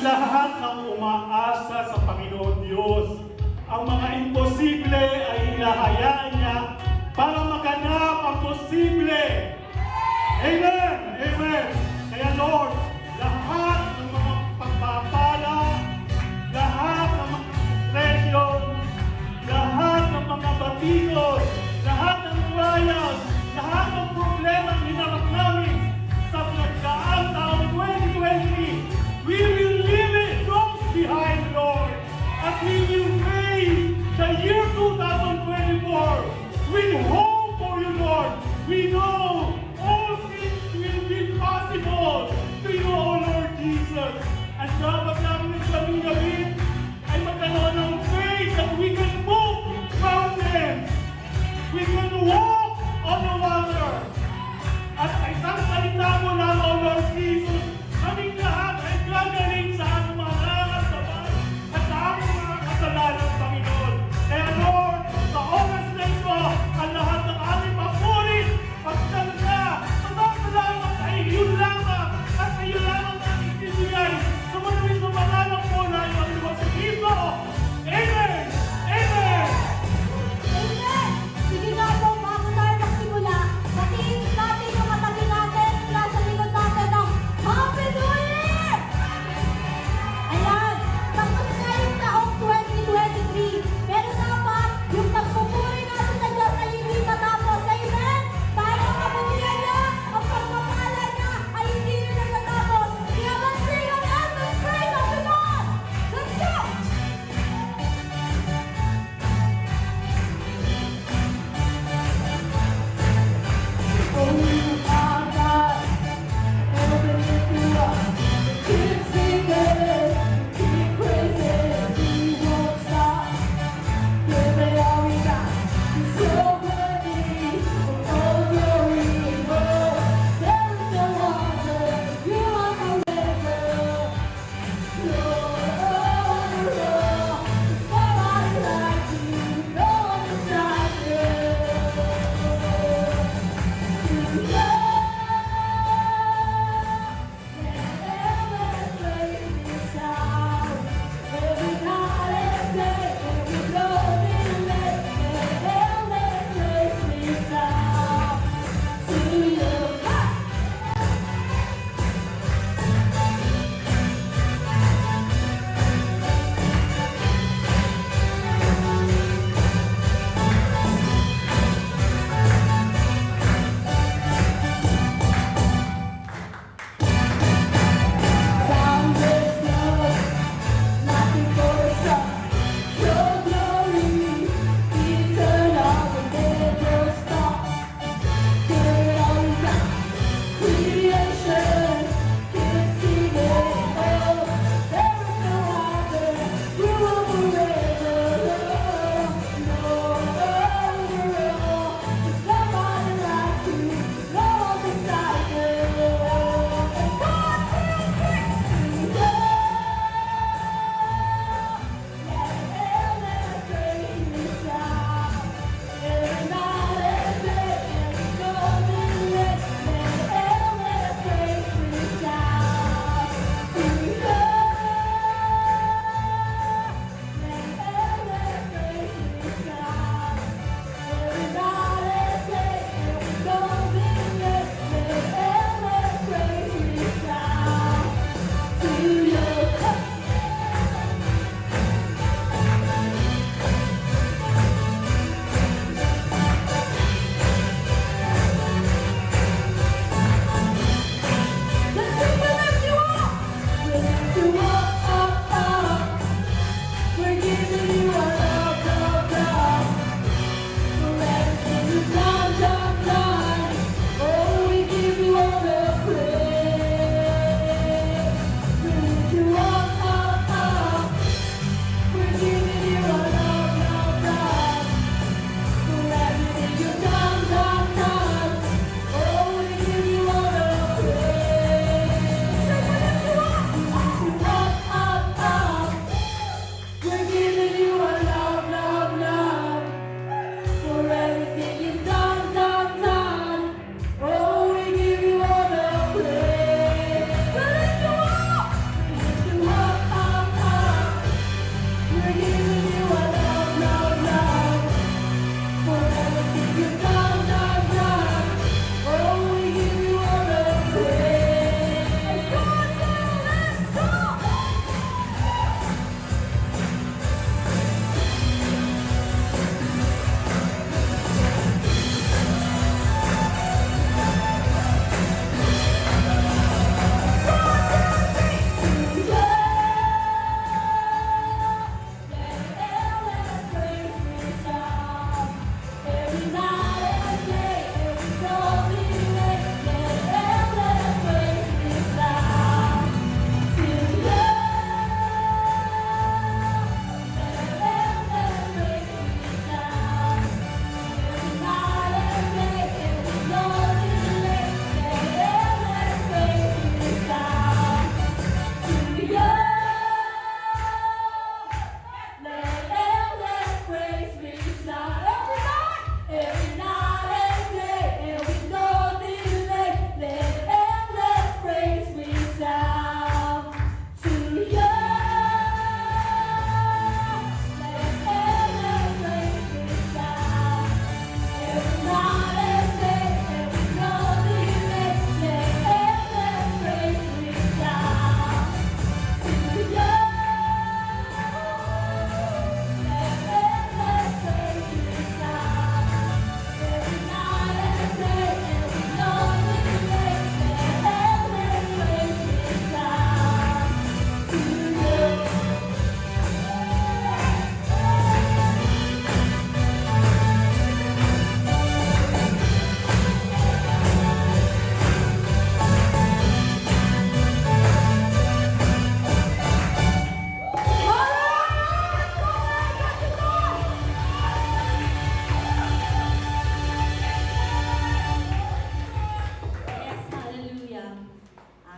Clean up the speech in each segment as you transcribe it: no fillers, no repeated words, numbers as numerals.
lahat ng umaasa sa Panginoon Diyos. Ang mga imposible ay hinahayaan niya para maganap ang posible. Amen! Amen! Kaya Lord, lahat ng mga pagpapala, lahat ng mga presyon, lahat ng mga batikos, lahat ng trials, lahat ng problema na hinarap namin sa nagdaang taong 2020, we will leave it those behind, Lord. At we will face the year 2024 with hope for you, Lord. We know all things will be possible to you, O Lord Jesus. At dapat namin gawin ay magkaroon ng faith that we can move mountains. We can walk on the water. At isang salita mo lang, O Lord Jesus, kaming lahat ay gagaling sa aming mga nararamdaman at sa aming mga kasalanan, Panginoon. Kaya Lord, sa oras na ito, ang lahat ng aming papuri, pagsanda, salamat ay iyo lamang at iyo lamang namin ibibigay sa maraming po na iyong Diyos sa Kristo. Amen! Amen! Amen! Sige nga po, bago tayo magsimula, patiin natin yung matabi natin mula sa likod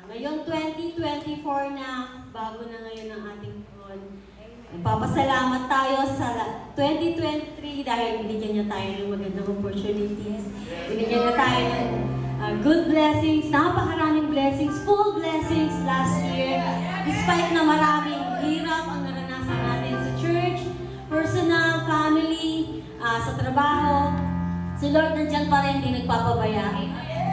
Ngayon 2024 na, bago na ngayon ang ating taon. Nagpapasalamat tayo sa 2023 dahil binigyan niya tayo ng magandang opportunities. Binigyan niya tayo ng good blessings, napakaraming blessings, full blessings last year. Despite na maraming hirap ang naranasan natin sa church, personal, family, sa trabaho, si Lord nandyan pa rin, hindi nagpapabaya.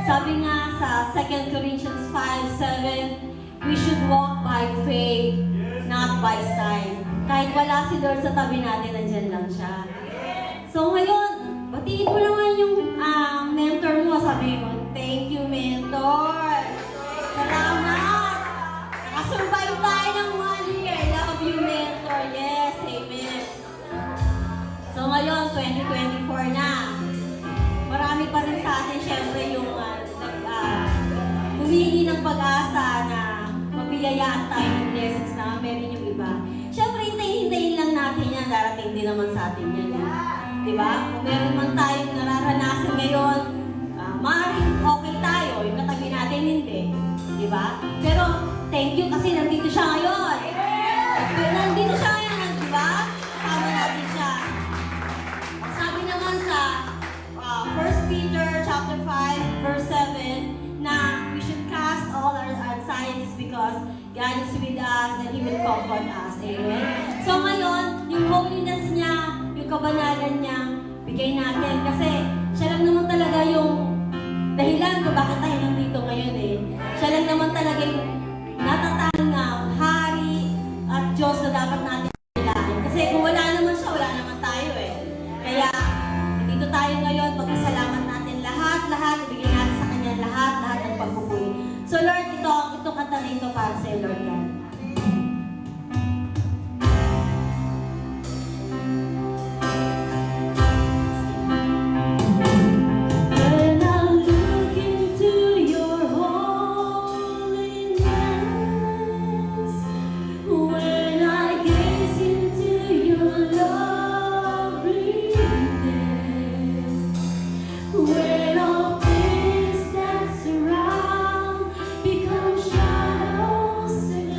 Sabi nga sa 2 Corinthians 5:7, we should walk by faith, not by sight. Kahit wala si Lord sa tabi natin, nandyan lang siya. So ngayon, batiin mo naman yung mentor mo. Sabi mo, thank you, mentor. Salamat. Nakasurvive tayo ng 1 year. Love you, mentor. Yes, amen. So ngayon, 2024 na. Marami pa rin sa atin, syempre, yung humingi ng pag-asa na mabiyayaan tayo ng blessings na meron yung iba. Syempre, hintayin lang natin yan. Darating din naman sa atin yan. Diba? Kung meron man tayong nararanasan ngayon, maaaring okay tayo. Yung katabi natin, hindi. Diba? Pero, thank you kasi nandito siya ngayon. Nandito siya ngayon, diba? Kasama natin siya. Sabi naman sa 1 Peter chapter 5, verse 7, na we should cast all our anxieties because God is with us and He will comfort us. Amen? So ngayon, yung holiness niya, yung kabanalan niya, bigay natin. Kasi siya lang naman talaga yung dahilan kung bakit tayo nandito ngayon eh. Siya lang naman talaga yung natatangang hari at Diyos na dapat natin kailangan. Kasi kung wala naman siya, wala naman tayo eh. Kaya, dito tayo ngayon, pagpasalamat natin lahat, ibigay natin sa Kanya lahat ng pagpupuli. So Lord, itong kanta nito para sa Lord God. When I look into your holiness, when I gaze into your loveliness, when all things that surround become shadows and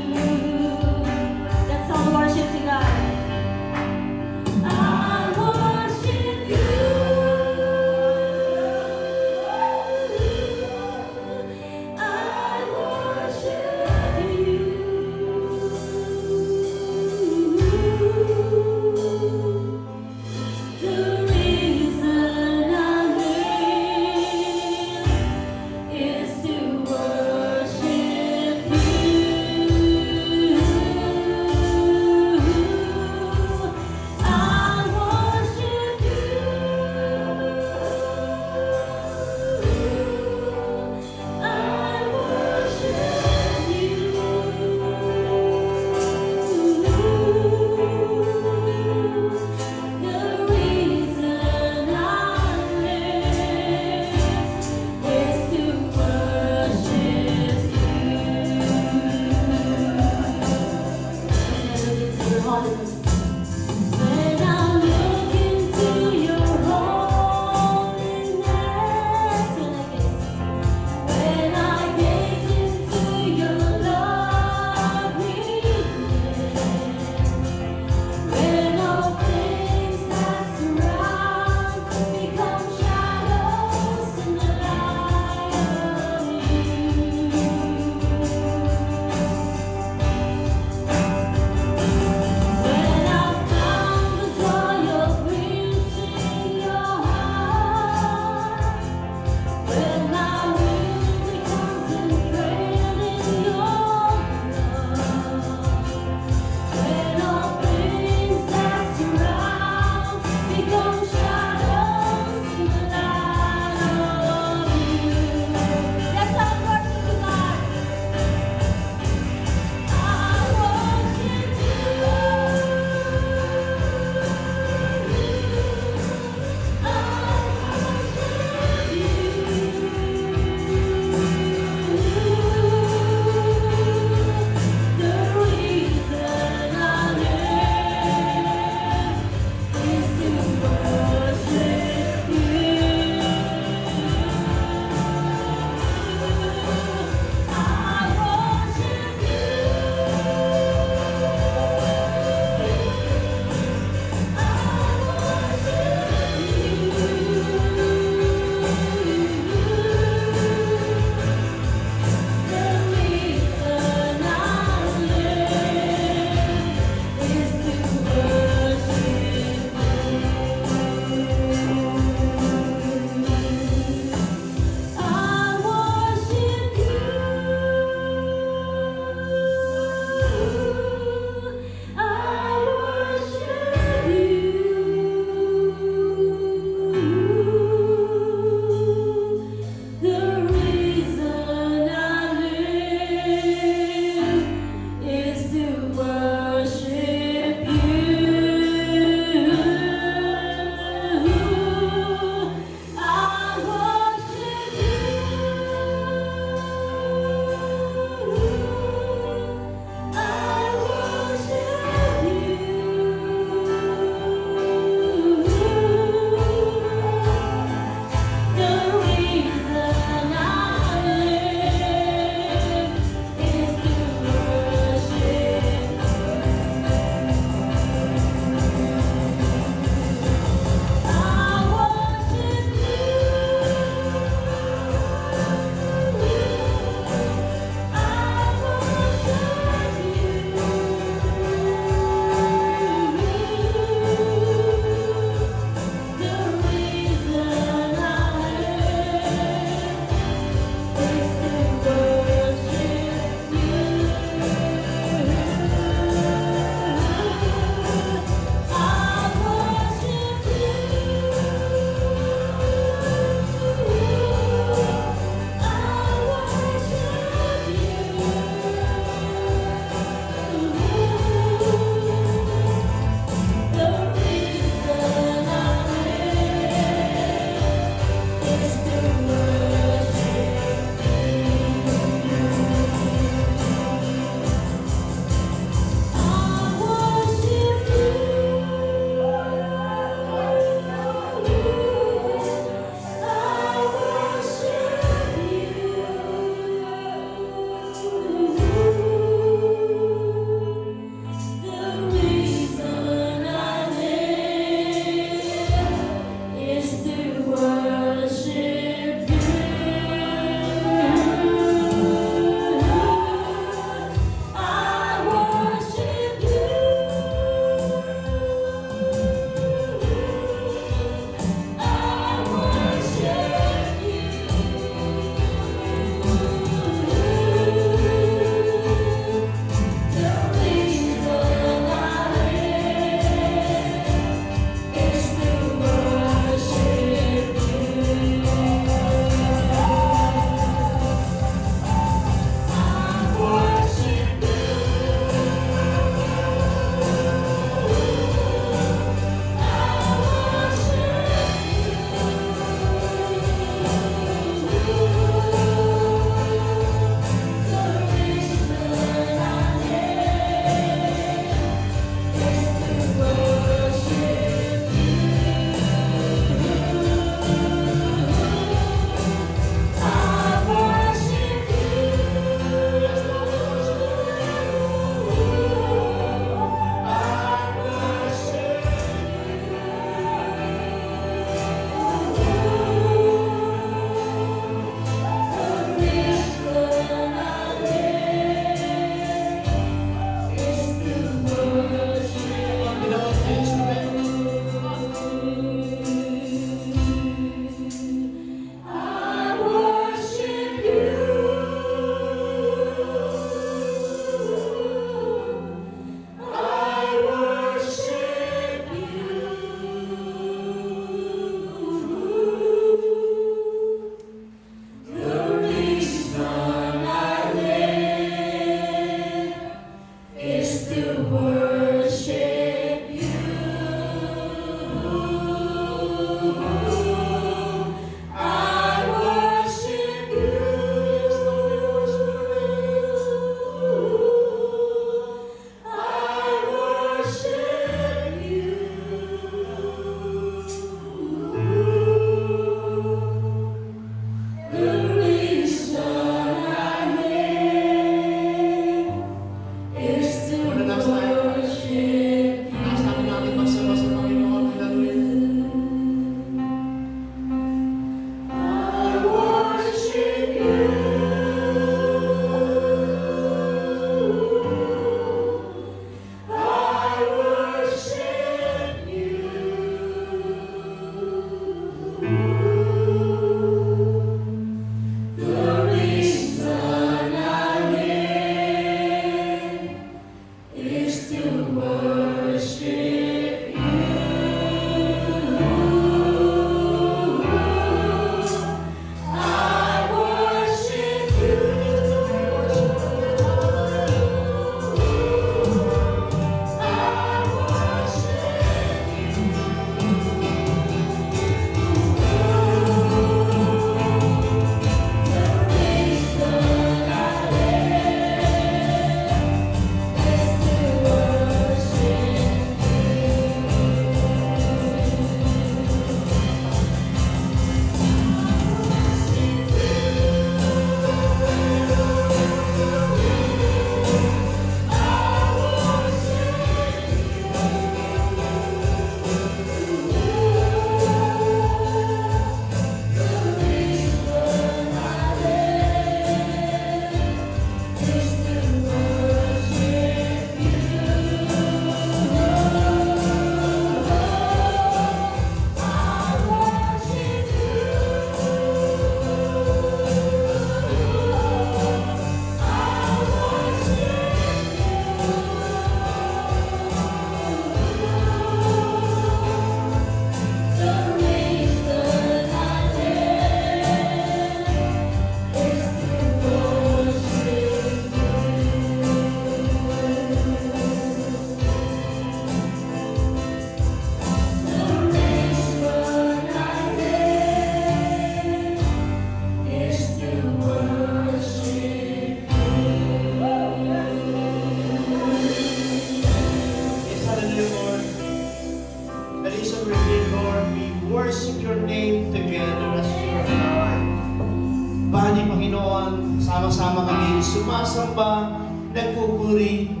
Sama-sama kami sumasamba, nagpupuri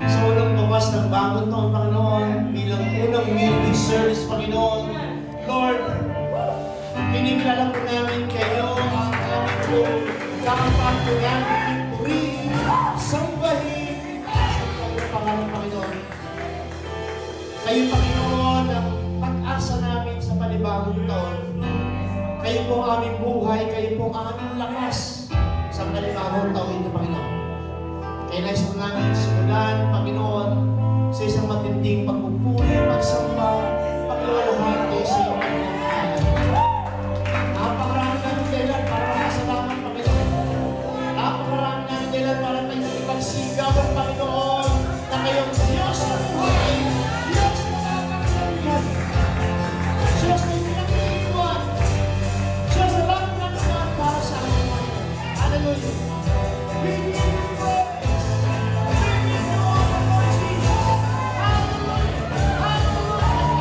sa unang bukas ng bagong taon, Panginoon, bilang unang music service, Panginoon. Lord, kinikilala po namin kayo, ang aming po, dapat po namin puri, sambahin, sa pangalan, Panginoon. Kayo, Panginoon, ang pag-asa namin sa panibagong taon. Kayo po ang aming buhay, kayo po ang aming lakas sa panibagong taon ito, Panginoon. Kaya nais po namin simulan, Panginoon, sa isang matinding pagpupuri, pagsamba, pagluwalhati sa iyong Panginoon. Napakarami namin dahilan para makasalamat, Panginoon. Napakarami namin dahilan para kayo ipagsigaw ang Panginoon na kayong Diyos na buhay, Diyos na nakakalihan, Diyos na pinag-iwan, Diyos na lang nagsasabi para sa amin, Panginoon. Hallelujah! We give you praise! We give you honor, Lord Jesus! Hallelujah! Hallelujah!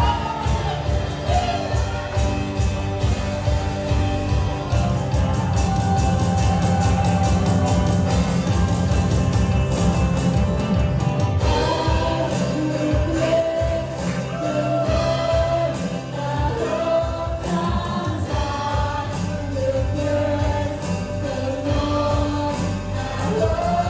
Hallelujah.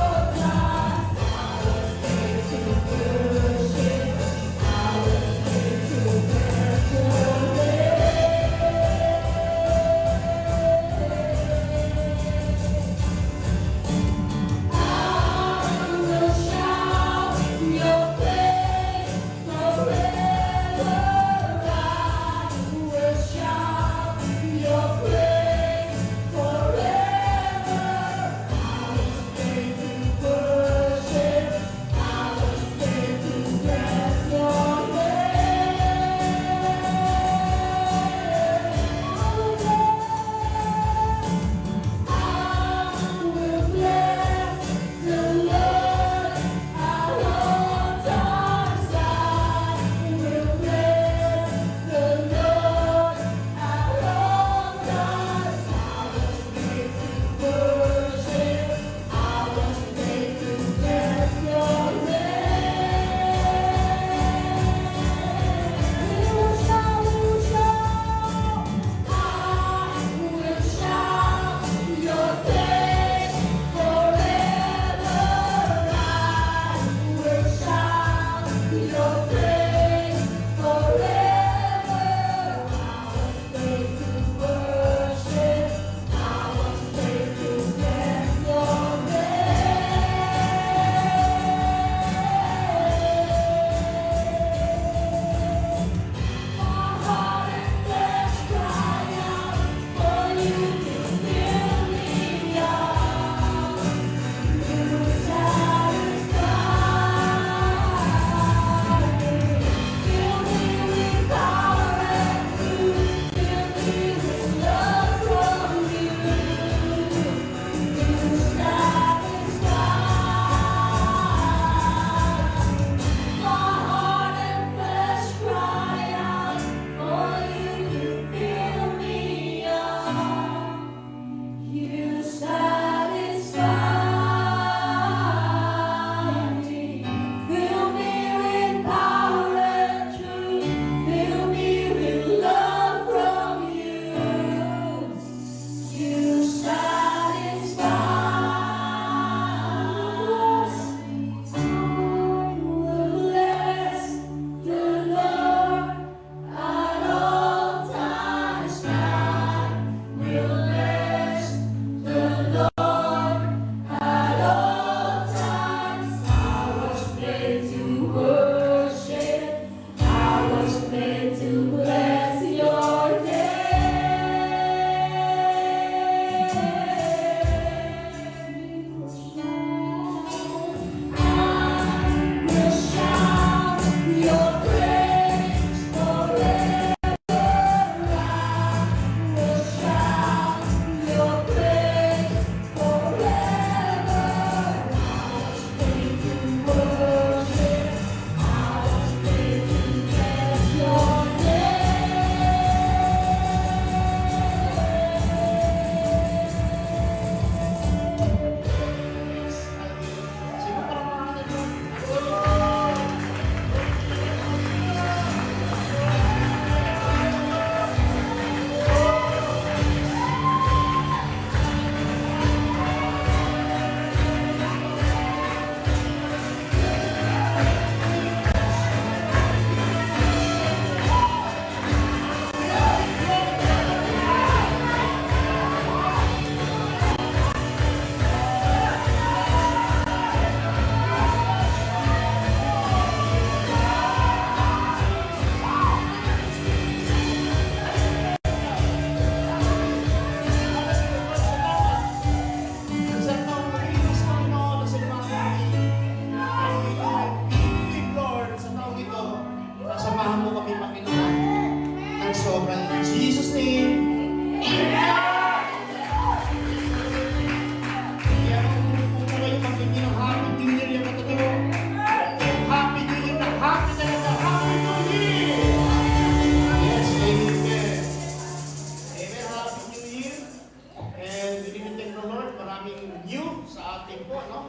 ating po, no?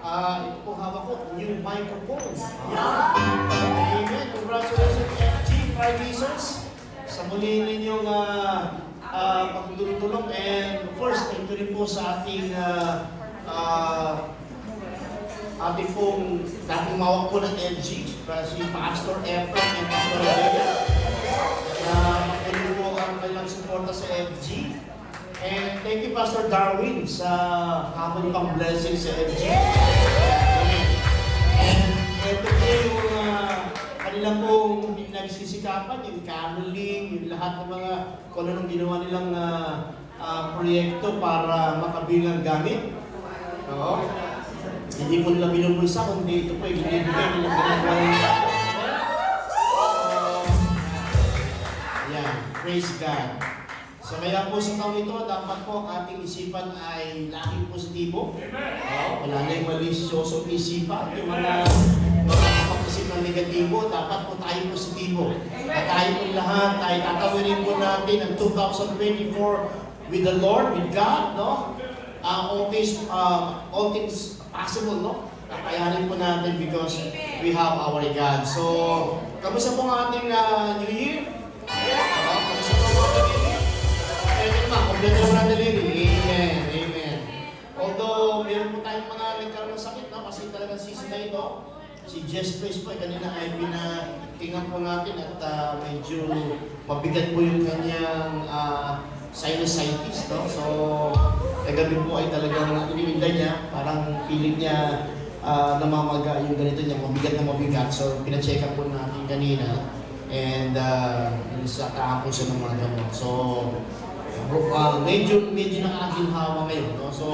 Ito po hawak ko, new microphone. Amen. Congratulations, FG Freemasons, sa muli ninyong pagtutulong. And of course, ito rin po sa ating ating pong dating mawak po ng FG, si Pastor Efron and Pastor Raya. Patuloy po ang kailang suporta sa FG. And thank you, Pastor Darwin, sa hapon pang blessing sa FG. And ito po yung kanila pong nagsisikapan, yung caroling, yung lahat ng mga kung anong ginawa nilang proyekto para makabilang gamit. Oo. Hindi po nila binubulsa, kundi ito po yung binibigay nilang ginagawa nila. Ayan, praise God. So kaya po sa taong ito, dapat po ang ating isipan ay laging positibo. Wala na yung malisyosong isipan, yung mga pag-isip ng negatibo, dapat po tayo positibo. At tayo po lahat, tayo tatawirin po natin ang 2024 with the Lord, with God, no? All things possible, no? Kakayanin po natin because we have our God. So, kamusta po ang ating New Year? Kamusta po ang ating New Year? Kompleto naman ang daliri. Amen. Amen. Although, meron po tayong mga nagkaroon ng sakit, no? Kasi talagang season na ito. Si Jess Place po, kanina ay pinatingan po natin at medyo mabigat po yung kanyang sinusitis, no? So, kagabi po ay talagang iniinda niya. Parang feeling niya namamaga yung ganito niya, mabigat na mabigat. So, pina-check up po natin kanina. And sa kahapon siya ng mga gamot. So, medyo nakaginhawa ngayon, no? So,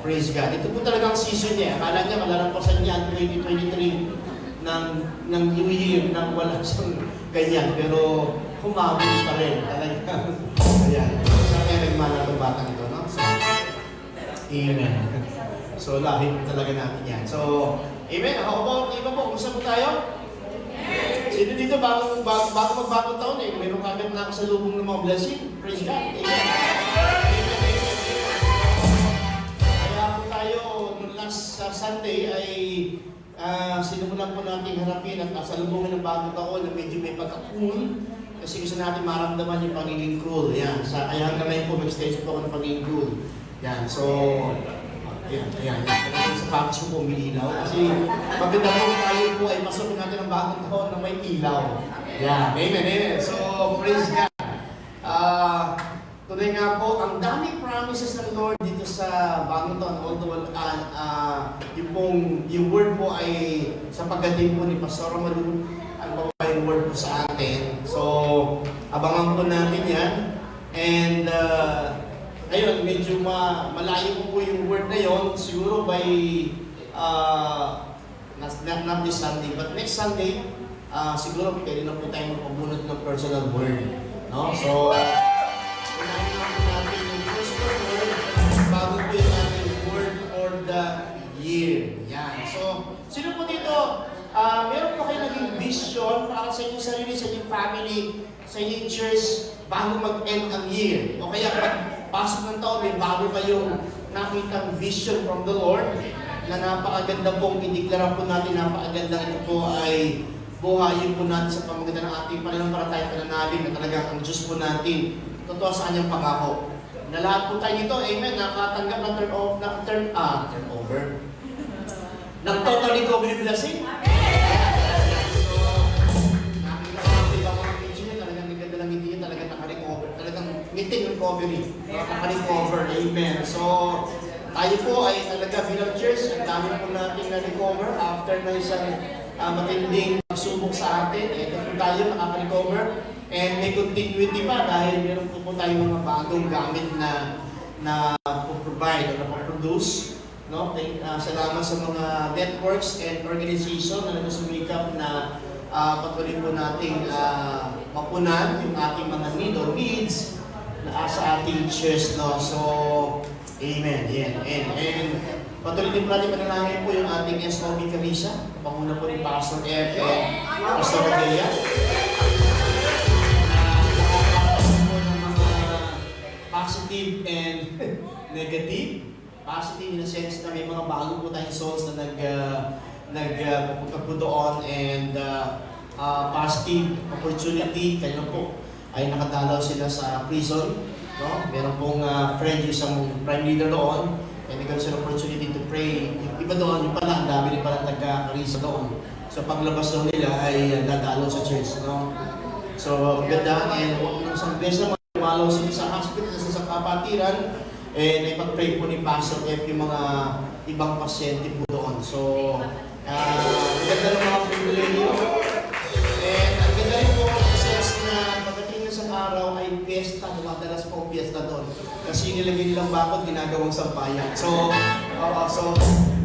praise God. Ito po talagang season niya. Akala niya, malalampasan niya ang 2023 ng New Year nang wala siyang ganyan. Pero, humabol pa rin. Talagang, ayan. Saan kaya nagmana ng batang ito, no? So, amen. So, lahi talaga natin yan. So, amen. How about iba po? Kumusta po tayo? Sino dito bago magbagong taon eh, mayroong kagad na kasalubong ng mga blessing. Praise God. Amen. Kaya po tayo, nung last Sunday ay sinimulan po natin harapin at kasalubungin ng bagong taon na medyo may pagka-cool. Kasi gusto natin maramdaman yung pagiging cool. Yan. Kaya hanggang ngayon po mag-stage po ako ng pagiging cool. Yan. So, Ayan. Sa package ko po umiilaw. Kasi maganda po tayo po ay masukin natin ang bagong taon na may ilaw. Yan. Amen. So, praise God. Tunay nga po, ang daming promises ng Lord dito sa bagong taon. Although, yung word po ay sa pagdating po ni Pastor Malu, ano ba yung word po sa atin. So, abangan po natin yan. And, ayun, medyo malayo po yung word na yon. Siguro by, not this Sunday, but next Sunday, siguro pwede na po tayo magpabunot ng personal word. No? So, unahin na po natin yung personal word bago po yung ating word for the year. Yan. So, sino po dito, meron po kayo naging vision para sa inyong sarili, sa inyong family, sa inyong church, bago mag-end ang year? O kaya pasok ng taon, may bago kayong nakitang vision from the Lord na napakaganda pong ideklara po natin, napakaganda ito po ay buhayin po natin sa pamamagitan ng ating pananampalataya pananalig na talagang ang Diyos po natin totoo sa kanyang pangako. Na lahat po tayo dito, amen, nakatanggap ng turnover. Ng total recovery blessing. So, nakita ko natin ang mga picture niya, talagang naganda ng ngiti niya, talagang naka-recover, talagang ngiting recovery, naka-recover, amen. So, tayo po ay talaga bilang church, ang dami po natin na-recover after na isang matinding pagsubok sa atin. Ito po tayo nakaka-recover and may continuity pa dahil meron po tayo mga bagong gamit na provide o na produce. No? Salamat sa mga networks and organization na nagsusumikap na patuloy po nating mapunan yung ating mga need or needs na sa ating church. No? So, amen. Yan. And patuloy din po natin manalangin po yung ating SOB Camisa. Panguna po ni Pastor F. and Pastor Rodea. Nakakatawa po ng mga positive and negative. Positive in a sense na may mga bago po tayong souls na nagpupunta po doon and positive opportunity. Kaya po ay nakadalaw sila sa prison. No? Meron pong friend yung isang prime leader doon and nagkaroon sila opportunity to pray. Yung iba doon, yung pala, ang dami rin pala nagkakarisa doon. So paglabas daw nila ay dadalaw sa church. No? So ganda and isang beses naman lumalaw sila sa hospital, sa kapatiran, and ipag-pray po ni Pastor F yung mga ibang pasyente po doon. So, ang ganda ng mga privilege. And ang ganda rin po sa sense na pagdating na sa araw ay piyesta, dumadalas po ang piyesta doon. Kasi nilagay nilang bakod, ginagawang sampayan. So,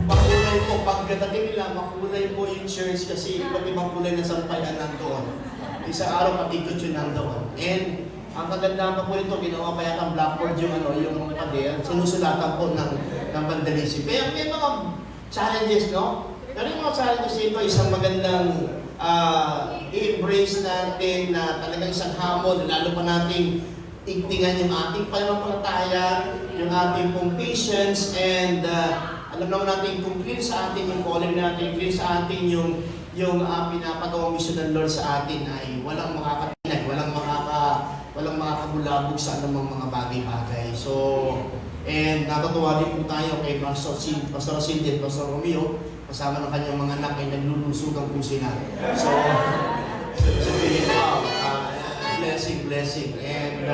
makulay po, pagdating nila, makulay po yung church kasi iba't ibang kulay ng sampayan nandoon. Isang araw patikot yun nandoon. And ang kagandahan pa po ito, ginawa pa yata ang blackboard yung pader, sinusulatan po ng vandalism. Kaya may mga challenges, no? Pero yung mga challenges ito, isang magandang i-embrace natin na talagang isang hamon, lalo pa nating tigtingan yung ating pananampalataya, yung ating pong patience, and alam naman natin kung clear sa atin yung calling natin, clear sa atin yung pinapagawang mission ng Lord sa atin ay walang makakatinag, walang makakabulabog sa anumang mga bagay-bagay. So, and natutuwa din po tayo kay Pastor Cindy at Pastor Romeo, kasama ng kanyang mga anak ay naglulusugan po sila. So, wow, blessing. And,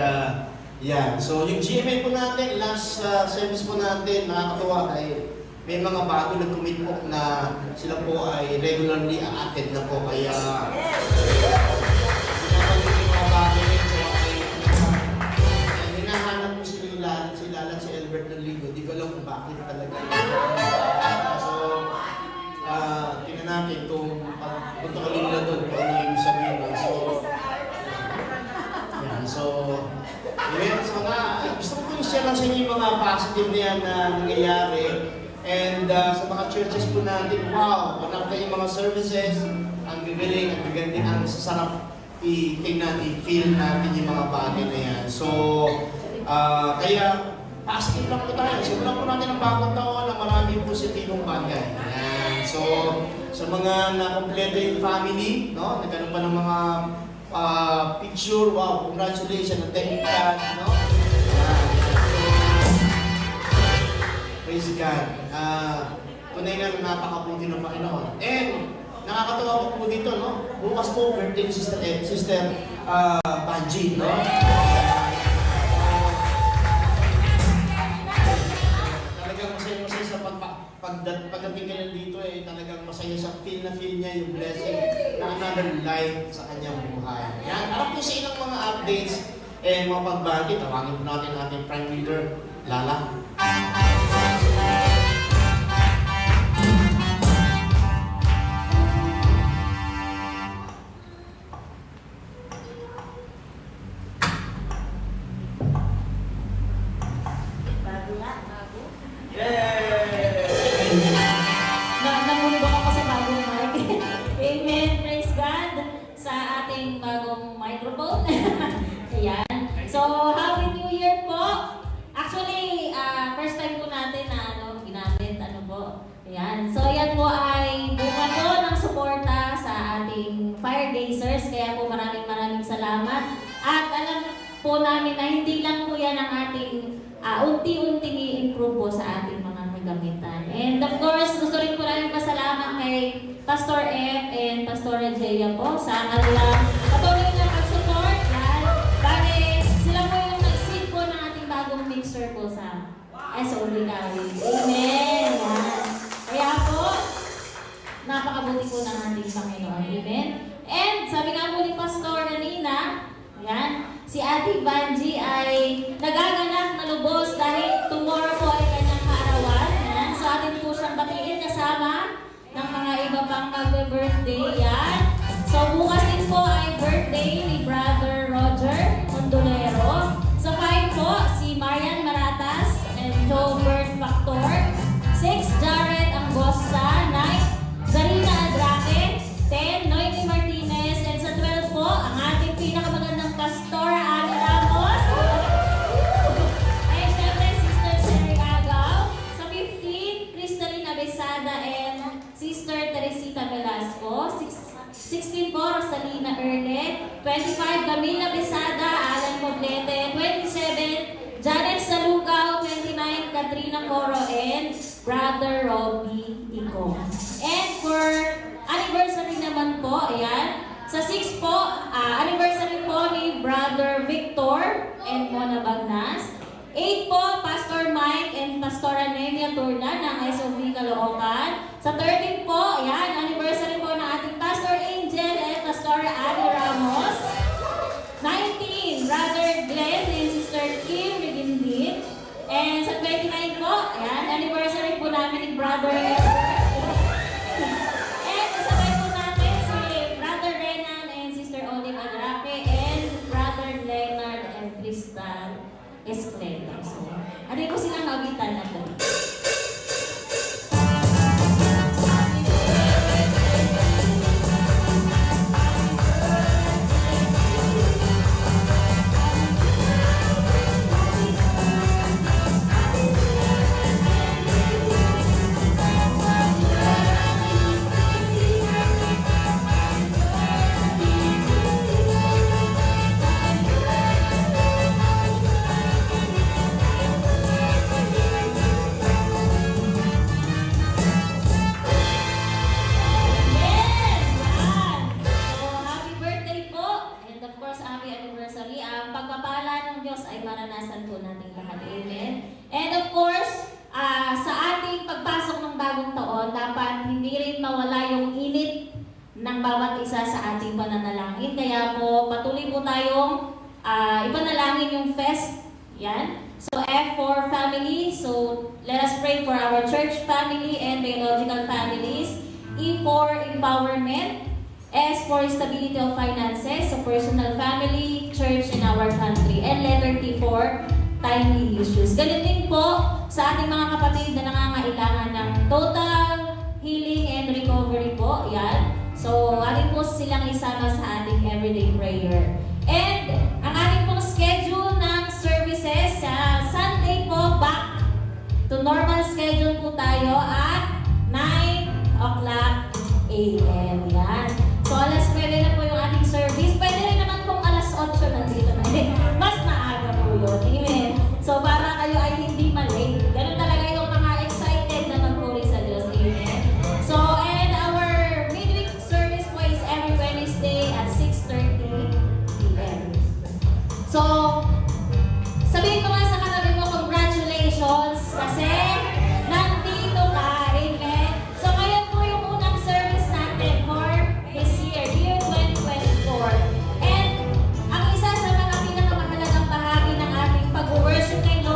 yeah. So, yung GMA po natin, last service po natin, nakakatuwa ay may mga bago nag-commit po na sila po ay regularly a-attend na po. Kaya, pinapagiging mga bagay hinahanap mo si Lalat, si Albert ng Ligo. Di ko alam kung bakit talaga. So, tingnan natin kung pagpunta ka nila doon, kung ano yung sabihin. Gusto ko po i-share lang sa inyo yung mga positive na yan na nangyayari. And sa mga churches po natin, wow, panap kayo mga services, ang gagaling, ang gaganding, ang sasarap i-tingnan, i-feel natin yung mga bagay na yan. So, kaya, positive lang po tayo. Simulan po natin ang bagong taon na maraming positibong bagay. Ayan. So, sa mga nakompleto yung family, no? Nagkaroon pa ng mga picture, wow, congratulations, ang technical, no? Ayan. Praise God. Tunay na napakabuti ng Panginoon. And, nakakatawa po dito, no? Bukas po, birthday ni Sister Banji, no? Talagang masaya sa pagdating ka dito talagang masaya sa feel niya yung blessing na another life sa kanyang buhay. Yan, harap po sa ilang mga updates and mga pagbati. Tawagin po natin ating Prime Leader, Lala. Namundo ako sa bagong mic. Amen. Praise God sa ating bagong microphone. Ayan. So, Happy New Year po. Actually, first time po natin na ginamit, Ayan. So, yan po ay bunga po ng suporta sa ating Fire Gazers. Kaya po maraming salamat. At alam po namin na hindi lang po yan ang ating unti-unting i-improve po sa ating mga kagamitan. And of course, gusto rin po namin pasalamat kay Pastor F and Pastor Jaya po sa kanilang patuloy na pag-support. Bale, sila po yung nag-seed po ng ating bagong mixer po sa SOB College. Amen! Yan. Kaya po, napakabuti po ng ating Panginoon. Amen? And sabi nga po ni Pastor kanina, yan, si Ate Banji ay nagaganap na lubos dahil tomorrow po ay kanyang kaarawan. Yan. So atin po siyang batiin kasama ng mga iba pang mag-birthday. Yan. So bukas din po ay birthday ni Brother Roger Mondolero. So 5 po, si Marian Maratas and Jobert Factor. 6, Jared Angosta. 9, Zarina Adrake. 10, Noemi Martinez. And sa 12 po, ang ating pinakamagandang pastor, Ani Ramos. Ay, syempre, Sister Sherry 16 po, Rosalina Erle. 25, Camila Besada, Alan Poblete. 27, Janet Salugao. 29, Katrina Coro and Brother Robbie Ico. And for anniversary naman po, ayan. Sa 6 po, anniversary po ni Brother Victor and Mona Bagnas. 8 po, Pastor Mike and Pastora Nenia Turna ng SOV Caloocan. Sa 13 po, ayan, anniversary po ng ating Pastor Angel and Pastora Annie Ramos. 19, Brother Glenn and Sister Kim Rigindin. And sa 29 po, ayan, anniversary po namin ni Brother Edward. And kasabay po natin si Brother Renan and Sister Olive Adrape and Brother Leonard and Crystal Escleta. So, ano ko silang mabitan na po. Maranasan po natin lahat. Amen. And of course, sa ating pagpasok ng bagong taon, dapat hindi rin mawala yung init ng bawat isa sa ating pananalangin. Kaya po, patuloy po tayong ipanalangin yung fest. Yan. So, F for family. So, let us pray for our church family and biological families. E for empowerment. S for stability of finances, so personal family, church, and our country. And letter T for timely issues. Ganun din po sa ating mga kapatid na nangangailangan ng total healing and recovery po. Yan. So, ating po silang isama sa ating everyday prayer. And ang ating pong schedule ng services sa Sunday po, back to normal schedule po tayo at 9 o'clock a.m. Yan. So, alas 9 na po yung ating service. Pwede rin naman pong alas 8 nandito na. Mas maaga po yun. Amen. So, para kayo ay hindi malate. Ganun talaga yung mga excited na magpuri sa Diyos. Amen. So, and our midweek service po is every Wednesday at 6:30 p.m. So, sabihin ko nga sa katabi mo, congratulations kasi nandito ka. Amen. So, ngayon po yung unang service natin for this year 2024. And ang isa sa mga pinakamahalagang bahagi ng ating pag-worship kay Lord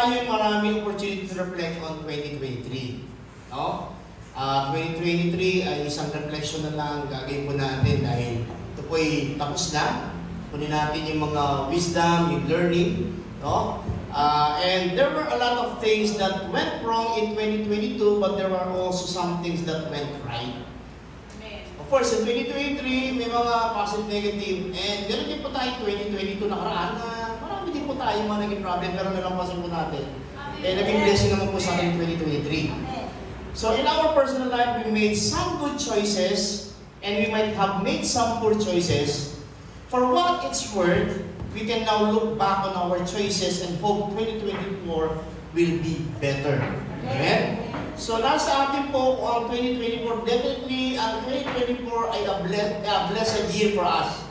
tayong maraming opportunity to reflect on 2023. No? 2023 ay isang reflection na lang gagawin po natin dahil ito po ay tapos na. Kunin natin yung mga wisdom, yung learning. No? And there were a lot of things that went wrong in 2022, but there were also some things that went right. Of course, in 2023, may mga positive, negative, and ganoon din po tayo 2022 nakaraan na marami din po tayo mga naging problem, pero nalampasin po natin. Eh, naging blessing naman po sa atin 2023. So, in our personal life, we made some good choices, and we might have made some poor choices. For what it's worth, we can now look back on our choices and hope 2024 will be better. Amen? So, nasa atin po ang 2024. Definitely, ang 2024 ay a blessed year for us.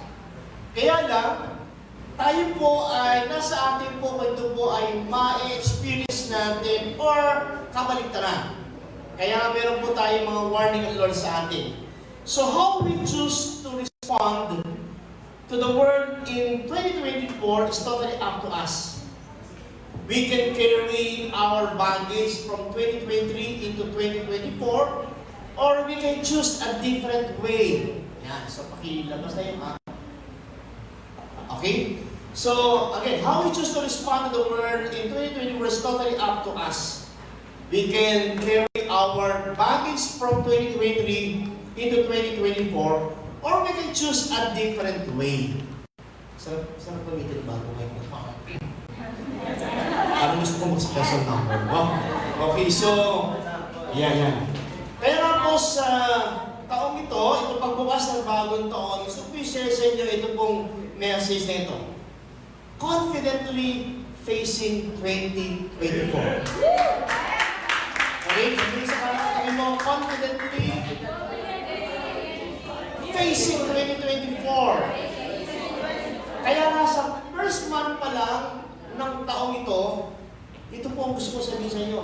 Kaya lang, tayo po ay nasa atin po kung ito po ay ma-experience natin or kabaliktaran. Kaya meron po tayong mga warning and Lord sa atin. So, how we choose to respond to the world in 2024 is totally up to us. We can carry our baggage from 2023 into 2024, or we can choose a different way. Yan, so pakilabas na yun, ha? Okay? So, again, how we choose to respond to the world in 2024 is totally up to us. We can carry our baggage from 2023 into 2024, or we can choose a different way. Sarap pamitin ba? Ano gusto ko mag-special number? Wow. Okay, so, yan. Kaya nga po sa taong ito, ito pagbukas ng bagong taon, gusto ko i-share sa inyo ito pong message na ito. Confidently facing 2024. Okay, sabihin sa kanya mo, confidently facing 2024. Kaya nga sa first month pa lang ng taong ito po ang gusto ko sabihin sa inyo.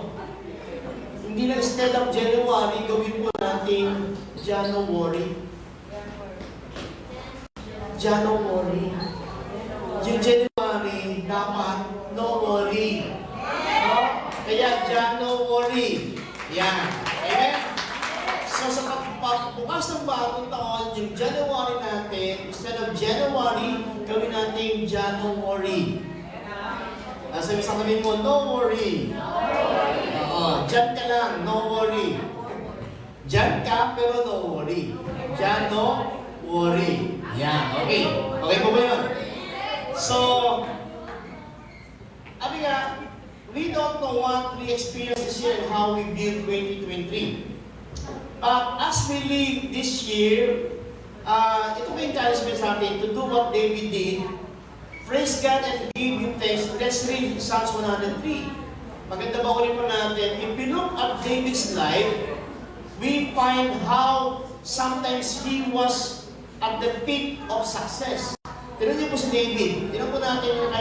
Hindi na instead of January, gawin po natin January. January. Yung January, dapat no worry. No? Kaya January. Yan. Amen? So sa pagbukas ng bagong taon, yung January natin, instead of January, gawin natin January. Sabihin mo, no worry. Oo, dyan ka lang, no worry. Dyan ka, pero no worry. Dyan, no worry. Yan, okay. Okay po ba yun? So, abi nga, we don't know what we experience this year and how we build 2023. But as we live this year, ito po yung encouragement sa atin to do what David did. Praise God and give Him thanks. Let's read Psalms 103. Maganda ba ulit po natin? If we look at David's life, we find how sometimes he was at the peak of success. Tignan niyo po si David. Tignan po natin yung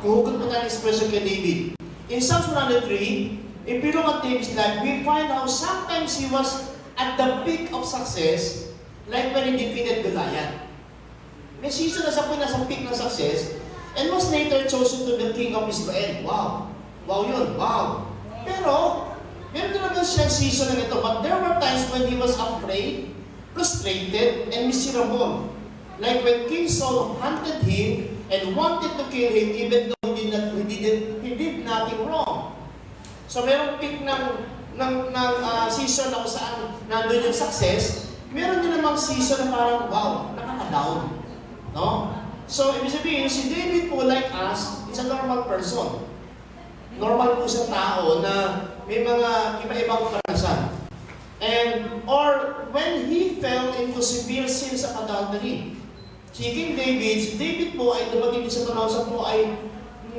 hugot po tayo expression kay David. In Psalms 103, if we look at David's life, we find how sometimes he was at the peak of success, like when he defeated Goliath. May season na siya po nasa peak ng success, and was later chosen to be king of Israel. Wow! Wow yun! Wow! Pero, meron talaga siyang season na ito, but there were times when he was afraid, frustrated, and miserable. Like when King Saul hunted him and wanted to kill him even though he did nothing wrong. So merong peak ng season na kung saan nandun yung success, meron din namang season na parang, wow, nakaka-down. No? So, ibig sabihin, si David po, like us, is a normal person. Normal po sa tao na may mga iba-ibang karanasan. And, or when he fell into severe sins of adultery. Si King David, si David po ay dumating sa panahon sa po ay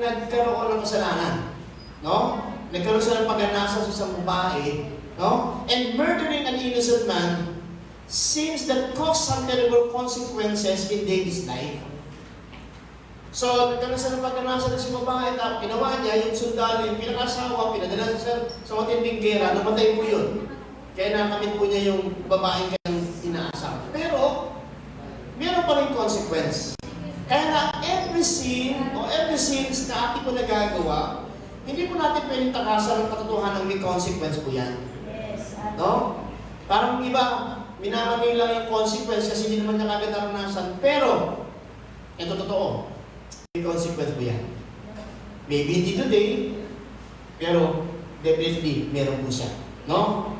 nagkaroon ng kasalanan. No? Nagkaroon siya ng pag-anasa sa isang babae. No? And murdering an innocent man, sins that caused some terrible consequences in David's life. So, nagkaroon siya ng pag-anasa na si babae, tapos ginawa niya, yung sundalo, yung pinakasawa, pinadala siya sa matinding gera, namatay po yun. Kaya nakamit po niya yung babaeng kanyang inaasam. Pero, meron pa rin consequence. Kaya na every sin o every sins na ating po nagagawa, hindi po natin pwedeng takasan ng katotohanan, may consequence po yan. Yes. No? Parang iba, minamani lang yung consequence kasi hindi naman niya kagad naranasan. Pero, ito totoo, may consequence po yan. Maybe hindi today, pero definitely meron po siya. No?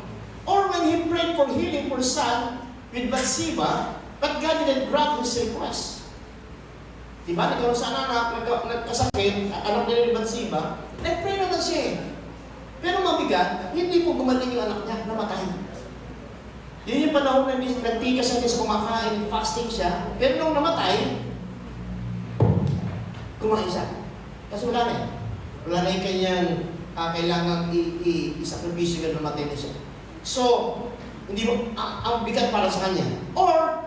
Or when he prayed for healing for son with Bathsheba, but God didn't grant his request. Diba? Nagkaroon sa anak, nagkasakit, anak nila ni Bathsheba, nag-pray naman siya eh. Pero mabigat, hindi po gumaling yung anak niya, namatay. Yun yung panahon na nagtikas natin sa kumakain, fasting siya, pero nung namatay, kumain siya. Kasi wala na eh. Wala na yung kanyang kailangang i-sakripisyo na namatay na siya. So, hindi mo, ang bigat para sa kanya. Or,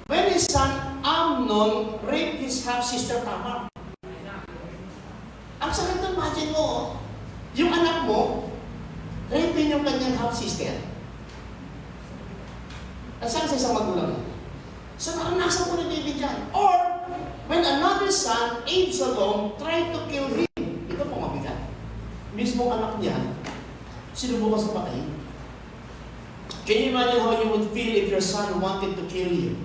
when his son Amnon raped his half-sister Tamar. Ang sakit ng imagine mo, yung anak mo, rapin yung kanyang half-sister. At saan sa isang magulang? So, naranasan po ni David yan. Or, when another son, Absalom, tried to kill him. Ito po mabigat. Mismo anak niya, sinubukan sa patay. Can you imagine how you would feel if your son wanted to kill you?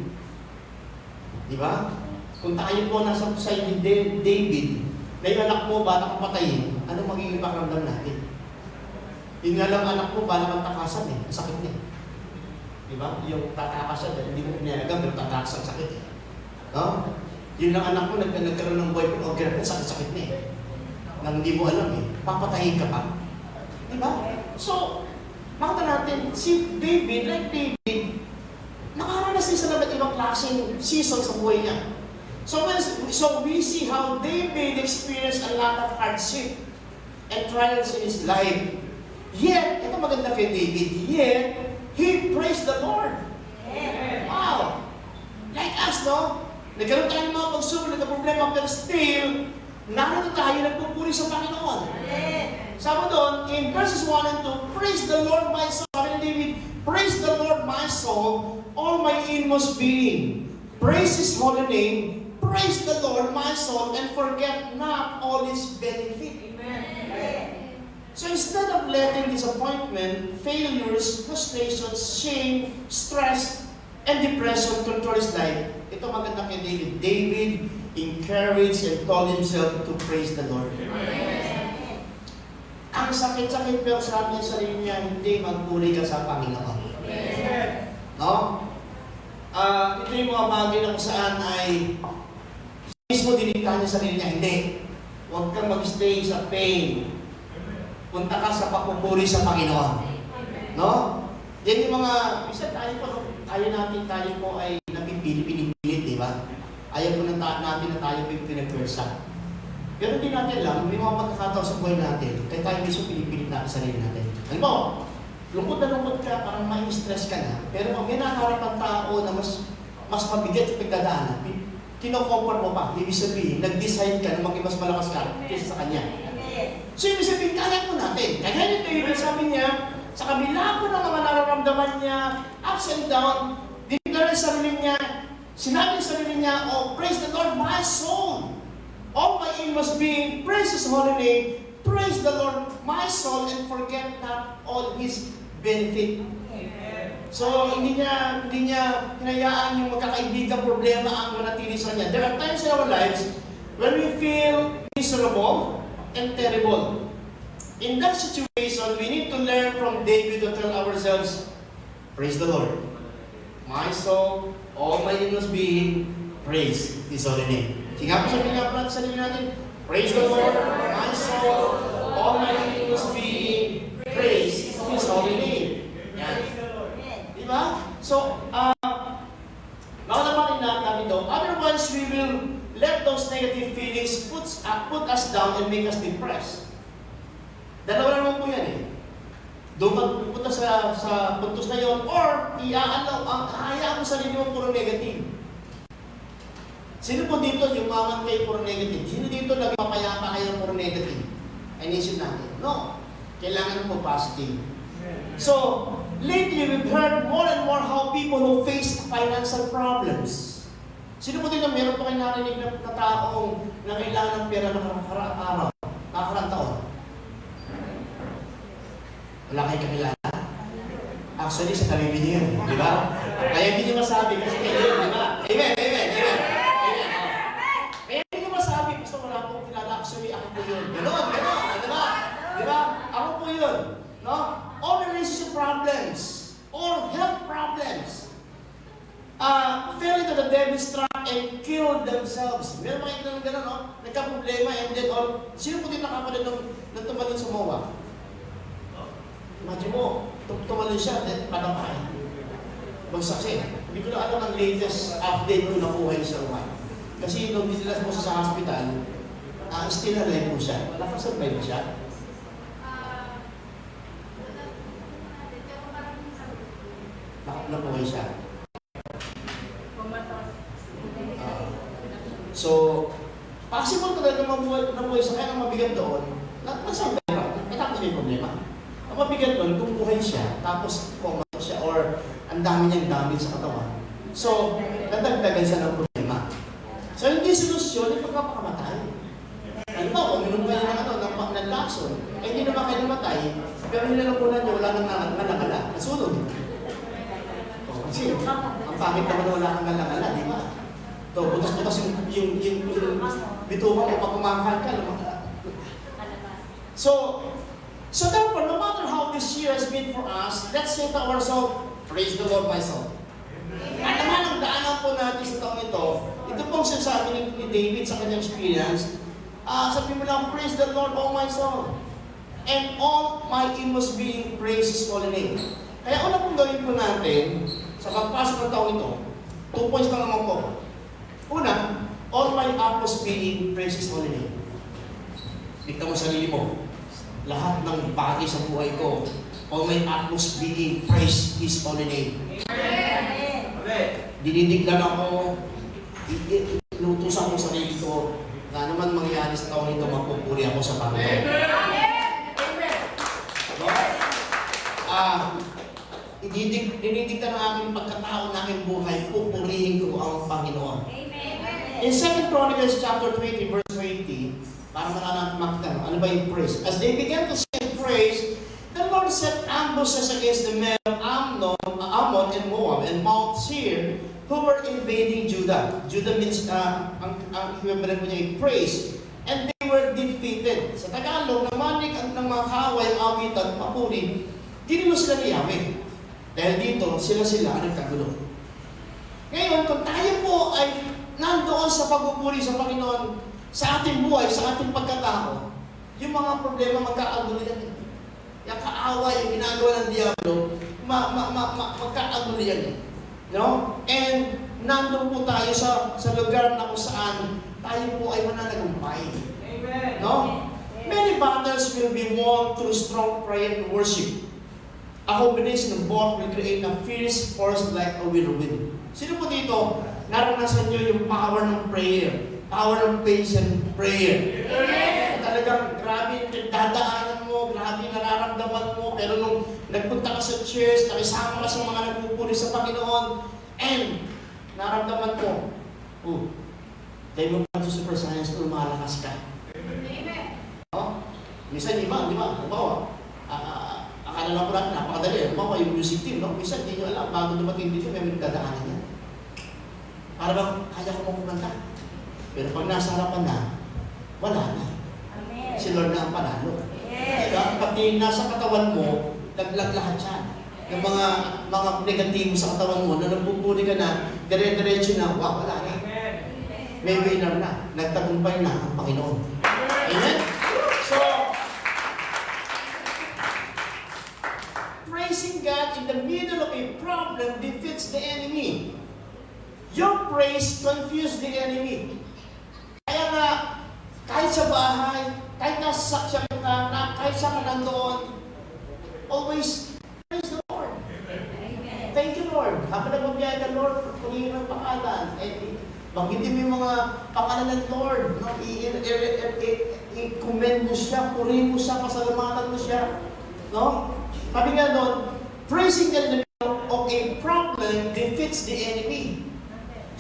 Diba? Kung tayo po nasa side ni David, na yung anak mo, bala kang patayin, ano magiging pakiramdam natin? Yung nga lang anak mo, bala kang takasan eh, ang sakit niya. Diba? Yung tatakasan, hindi mo pinalagang, pero tatakas ang sakit eh. No? Yun lang anak mo, nagkaroon ng boyfriend o girlfriend, sakit-sakit na eh. Nang hindi mo alam eh, papatayin ka pa. Diba? So, makita natin, si David, like David, nakaranas din sa lahat ibang klaseng season sa buhay niya. So we see how David experienced a lot of hardship and trials in his life. Yet, ito maganda kay David, yet, he praised the Lord. Wow! Like us, no? Nagkaroon tayo ng mga pagsubok, nagka-problema, pero still, narito tayo nagpupuri sa Panginoon. Sabi doon, in verses 1 and 2, praise the Lord my soul. Sabi ni David, praise the Lord my soul, all my inmost being. Praise His holy name, praise the Lord my soul, and forget not all His benefit. Amen. So instead of letting disappointment, failures, frustrations, shame, stress, and depression control his life, ito maganda kay David. David encouraged and told himself to praise the Lord. Amen. Ang sakit-sakit pero sabi niya sa sarili niya, hindi magpuri ka sa Panginoon. Amen. No? Ito yung mga bagay na kung saan ay mismo diniktahan niya sa sarili niya, hindi. Huwag kang mag-stay sa pain. Punta ka sa pagpupuri sa Panginoon. No? Yan yung mga, isa tayo po ay napipili-pinipilit, di ba? Ayaw po natin na tayo pinagpwersa. Pero hindi natin alam, may mga pagkakataon sa buhay natin, kaya tayo mismo pinipilit natin sa sarili natin. Alam mo, lungkot na lungkot ka, parang may stress ka na, pero pag may nakaharap ang tao na mas mabigat yung pagdadaanan, kino-compare mo pa, ibig sabihin, nag-decide ka na maging mas malakas ka kaysa sa kanya. So, ibig sabihin, kaya po natin. Kaya nito, sabi niya, sa kabila po ng mga nararamdaman niya, ups and down, diniglar sa sarili niya, sinabi sa sarili niya, oh, praise the Lord, my soul. All my inmost being, praise His holy name, praise the Lord, my soul, and forget not all His benefit. So, hindi niya hinayaan yung magkakaibigan problema ang manatili sa kanya. There are times in our lives when we feel miserable and terrible. In that situation, we need to learn from David to tell ourselves, praise the Lord. My soul, all my inmost being, praise His holy name. Sige po sabihin nga po natin sa sarili natin, praise the Lord, my soul, all my inmost being, praise His holy name. Yan. Diba? So, nakatapakin natin ito. Otherwise, we will let those negative feelings put us down and make us depressed. Dalawa naman po yan eh. Doon magpunta sa puntos na yun, or hayaan mo sarili mo puro negative. Sino po dito yung maman kayo puro negative? Sino dito nagpapayapa kayo puro negative? Inisip natin. No. Kailangan po positive. So, lately we've heard more and more how people who face financial problems. Sino po dito meron po kayo narinig na taong na kailangan ng pera ng araw, nakakarang taon? Wala kayong kakilala? Actually, sa sarili niyo yun, di ba? Kaya hindi niyo masabi kasi kayo yun, di ba? Amen, amen, amen. Amen. Kaya hindi niyo masabi, basta wala pong kilala. Actually, ako po yun. Ganon, di ba? Di ba? Ako po yun. No? All relationship problems, all health problems, fell into the devil's trap and killed themselves. Meron mga ito ng gano'n, no? Nagka-problema and then all. Sino po din nakapanood ng tumalon sa MOA? Imagine mo, tumalon siya, then patapay. Bagsak siya. Hindi ko na alam ang latest update ko nakuha niya sa Rwanda. Kasi nung dinilas mo sa hospital, still alive po siya. Nakasurvive siya. Nakuha siya. So, possible talaga mabuhay sa kaya ang mabigat doon. Nasaan ba yun? Natapos may problema. Ang mabigat doon, kung buhay siya, tapos coma siya, or ang dami niyang damage sa katawan. So, nadagdagan siya ng problema. So, hindi solusyon, yung pagkapakamatay. Ano ba, kung minum kayo ng lakson, hindi naman kayo namatay, pero nilalampunan niyo, wala nang nalangala, nasunod. Kasi, ang pangit naman wala kang nalangala, di ba? So, butas-butas yung bituhan mo pag kumakahal ka. So therefore, no matter how this year has been for us, let's say to ourselves, praise the Lord my soul. At naman ang daanan po natin sa taong ito pong sinasabi ni David sa kanyang experience, sabi mo lang, praise the Lord, O my soul. And all my inmost being praise His holy name. Kaya una pong gawin po natin, sa pagpasok ng taong ito, 2 points lang naman po. Una, all my utmost being praise His holy name. Tignan mo sarili mo. Lahat ng bagay sa buhay ko, all my utmost being praise His holy name. Amen. Dinidiglan ako, inutusan ko sa sarili ko, na naman mangyari sa taon ito, magpupuri ako sa Panginoon. Dinidiglan ang aking pagkatao na aking buhay, pupurihin ko ang Panginoon. In 2 Chronicles chapter 20, verse 20, para makita natin ano ba yung praise? As they began to sing praise, the Lord set ambushes against the men of Ammon and Moab and Mount Seir, who were invading Judah. Judah means, ang equivalent mo niya ay praise. And they were defeated. Sa Tagalog, namanig ng mga kaaway, awitan, papuri, hindi mo sila niyawin. Dahil dito, sila ang nagkagulo. Ngayon, kung tayo po ay nandoon sa pagpupuri sa Panginoon, sa ating buhay, sa ating pagkatao, yung mga problema magkakagulo yan. Yung kaaway, yung ginagawa ng Diablo, magkakagulo yan. No? And nandoon po tayo sa lugar na kung saan tayo po ay mananagumpay. Amen. No? Many battles will be won through strong prayer and worship. A combination of both will create a fierce force like a whirlwind. Sino po dito, naranasan nyo yung power ng prayer, power ng patient prayer? Amen. Talagang grabe yung dadaanan mo, grabe yung nararamdaman mo, pero nung nagpunta ka sa church, nakisama ka sa mga nagpupuri sa Panginoon, and naramdaman mo, dahil mo pa sa super science, lumalakas ka. Amen. No? Minsan, di ba? Halimbawa, akala lang po natin, napakadali. Halimbawa, yung music team, no? Minsan, hindi nyo alam, bago dumating dito, may dadaanan yan. Para bang, kaya ko mong kumanta. Pero pag nasa harapan na, wala na. Amen. Si Lord na ang panalo. Yes. Diba? Pati nasa katawan mo, laglag lahat yan. Yung mga negatibo sa katawan mo, na nagpupuri ka na, dire-diretso na, wala na. May winner na. Nagtagumpay na ang Panginoon. Amen? So, praising God in the middle of a problem defeats the enemy. Your praise confused the enemy. Kaya nga, kahit sa bahay, kahit nasa saksyan ka, kahit sa nandoon, always praise the Lord. Amen. Thank you, Lord. Habang nagpapiyay ka, Lord, pagiging ng pangalan. Banggitin mo yung mga pangalan ng Lord. No? I-commend mo siya, purihin mo siya, pasalamatan mo siya. No? Sabi nga doon, praising God in the middle of a problem defeats the enemy.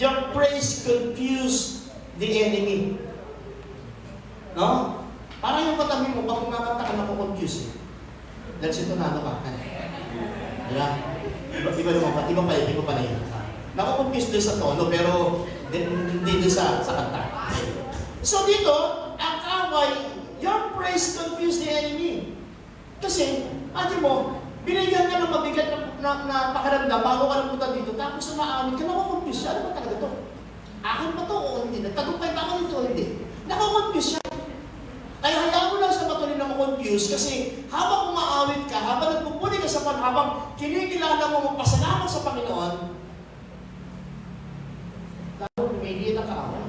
Your praise confuse the enemy. No? Parang yung katabi mo, pag kumakanta ka, nakukonfuse. Dahil sintonado ka. Diba? Iba pa na yun. Nakakompuse doon sa tono, pero hindi doon sa kanta. So dito, ang away, your praise confuse the enemy. Kasi, ate mo, binigyan ka ng mabigat na pakiramdam bago ka napunta dito, tapos umaamin ka, nakakompuse siya. Ano ba talaga to? Akin ba to o hindi? Nagtagumpay ba ako dito o hindi? Nakakompuse siya. Kaya hayaan mo lang sa patuloy na ma-confuse kasi habang umaawit ka, habang nagpupuli ka sa habang kinikilala mo magpasalamat sa Panginoon, lalo lumiliit ang kaaway.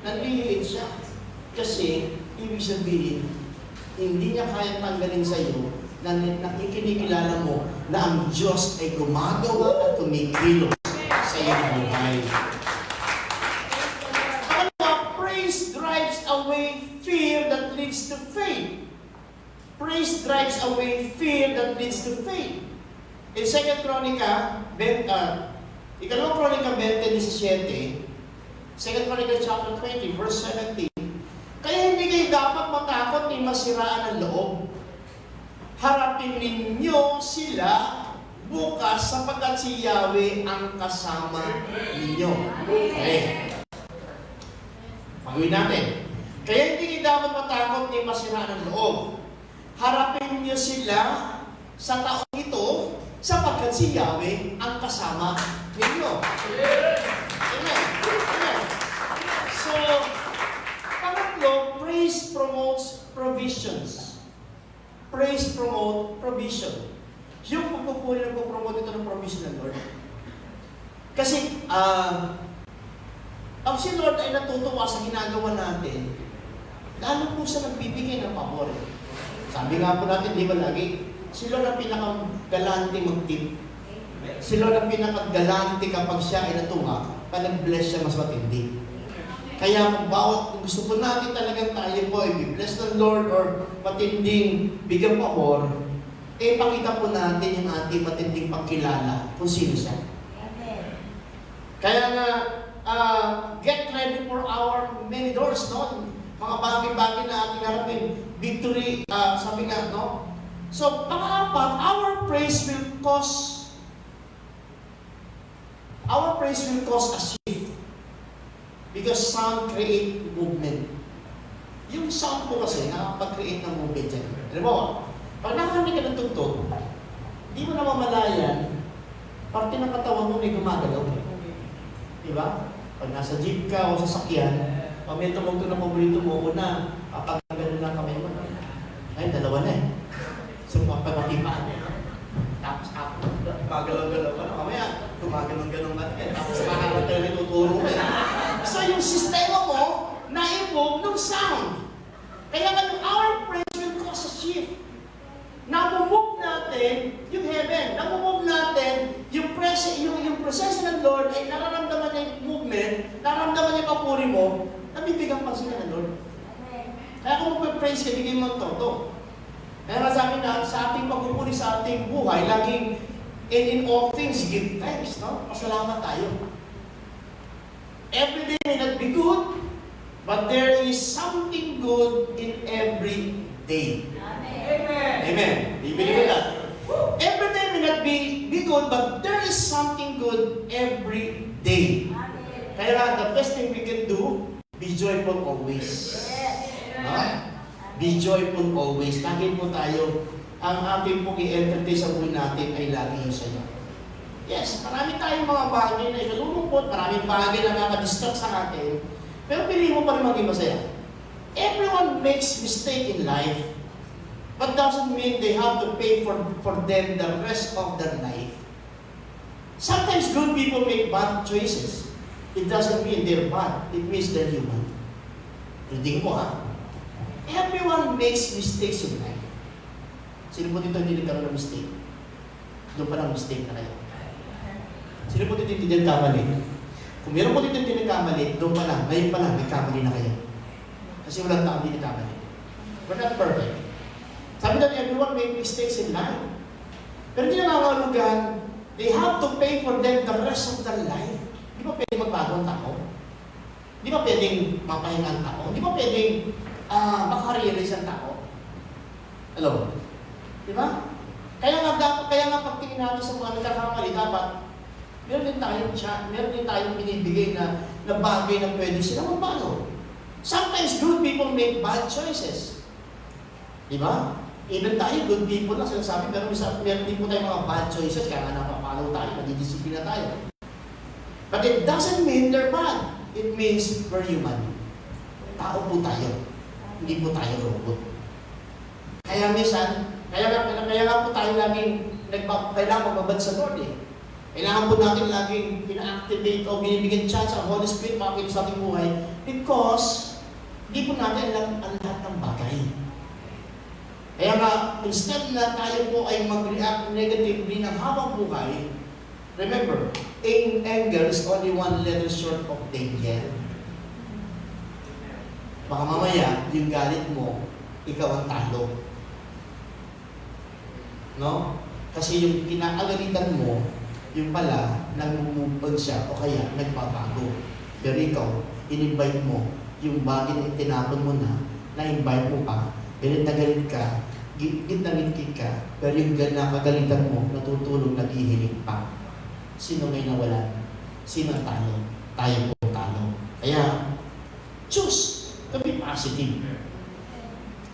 Nanliliit siya. Kasi, ibig sabihin, hindi niya kaya tanggalin sa iyo na ikinikilala mo na ang Diyos ay gumagawa at tumikilos sa iyong buhay. Praise drives away fear that leads to faith. Praise drives away fear that leads to faith. In 2 Chronica, Ikalawang Chronica 20:17, 2 Chronica chapter 20, verse 17, kaya hindi kayo dapat matakot ni masiraan ang loob. Harapin ninyo sila bukas sapagkat si Yahweh ang kasama ninyo. Okay. Pagawin natin. Kaya hindi kayo dapat matakot ni masiraan ang loob. Harapin niyo sila sa taong ito sapagkat si Yahweh ang kasama ninyo. Amen. Amen. So, pangatlo, praise promotes provisions. Praise promote provision. Yung pagpupuli na promote ito ng provision ng Lord. Kasi, ang si Lord ay natutuwa sa ginagawa natin, lalo po siya nagbibigay ng pabor. Sabi nga po natin, di ba lagi, si Lord ang pinakagalante mag-tip. Si Lord ang pinakagalante kapag siya ay natuwa, pag nag-bless siya mas matindi. Kaya kung gusto po natin talagang tayo po ay bless ng Lord or matinding bigyan pabor, eh pakita po natin yung ating matinding pagkilala kung sino siya. Amen. Kaya nga, get ready for our many doors, no? Mga bagay-bagay na ating harapin. Victory, sabi nga, no? So, pang-apat, our praise will cause a shift. Because sound create movement. Yung sound po kasi, nakapag-create ng movement dyan. Alam mo, pag nakakami ka ng tugtog, di mo na mamalayan, parte ng katawan mo may gumagalaw. Diba? Pag nasa jeep ka o sasakyan, pag may tumugtog na paborito mo, una, kapag gano'n lang kamay mo. Ay, dalawa na eh. So, papagatipan. Tapos ako, gagalaw-galaw ka na. Kamaya, gumagalaw-galaw ka na. Tapos makakarap ka na tuturo mo eh. So, yung sistema mo, na-evolve ng sound. Kaya nga, our praise will cause a shift. Namumove natin yung heaven. Namumove natin yung presensya ng Lord ay nararamdaman niya yung movement, nararamdaman niya yung papuri mo, nabibigyan pa sila ng Lord. Kaya kung magpe-praise ka, bigyan mo ang todo. Kaya nga sabi na, sa ating pagpupuri sa ating buhay, laging in all things, give thanks, no? Pasalamat tayo. Every day may not be good, but there is something good in every day. Amen. Amen. Bibili ko na. Every day may not be good, but there is something good every day. Amen. Kaya the best thing we can do, be joyful always. No? Be joyful always. Lagi po tayo, ang ating pong i-entertain sa buhay natin ay lagi yung sayo. Yes, marami tayong mga bagay na ikalulungkot, maraming bagay na nakaka-distract sa atin, pero piliin mo pa rin maging masaya. Everyone makes mistake in life, but doesn't mean they have to pay for them the rest of their life. Sometimes good people make bad choices. It doesn't mean they're bad. It means they're human. Reading mo ha. Everyone makes mistakes in life. Sino po dito hindi nagkaroon ng mistake? Doon pa ng mistake na kayo. Sino po dito hindi nagkamali? Kung meron po dito hindi nagkamali, doon pa lang, ngayon pa lang, nagkamali na kayo. Kasi walang tao hindi nagkamali. We're not perfect. Sabi na everyone make mistakes in life. Pero hindi nangangahulugan, they have to pay for them the rest of their life. Di ba pwedeng magbago ang tao? Di ba pwedeng mapahinga ang tao? Di ba pwedeng makarealize ang tao? Hello? Di ba? Kaya nga pagtingin natin sa mga nagkakamali, dapat meron din tayong binibigay na bagay na pwede sila magbago. Sometimes good people make bad choices. Di ba? Even tayo, good people lang sinasabi, pero meron din po tayong mga bad choices, kaya nga napapalaw tayo, nadidisiplina tayo. But it doesn't mean they're bad. It means we're human. Tao po tayo. Hindi po tayo robot. Kaya minsan, kaya nga po tayo laging kailangan magbabad sa Lord eh. Kailangan po natin laging pina-activate o binibigyan chance ang Holy Spirit makakita sa ating buhay because hindi po natin alam ang lahat ng bagay. Kaya nga, instead na tayo po ay mag-react negatively ng habang buhay, remember, anger is only one letter short of danger. Baka mamaya, yung galit mo, ikaw ang talo. No? Kasi yung kinaagalitan mo, yung pala, nag-move siya o kaya nagbabago. Pero ikaw, in-invite mo, yung bagay na tinapon mo na-invite mo pa, galit na galit ka, gitnangit ka, pero yung nakagalitan mo, natutulog, naghihilig pa. Sino may nawalan? Sino ang talo? Tayo po talo. Kaya, choose to be positive.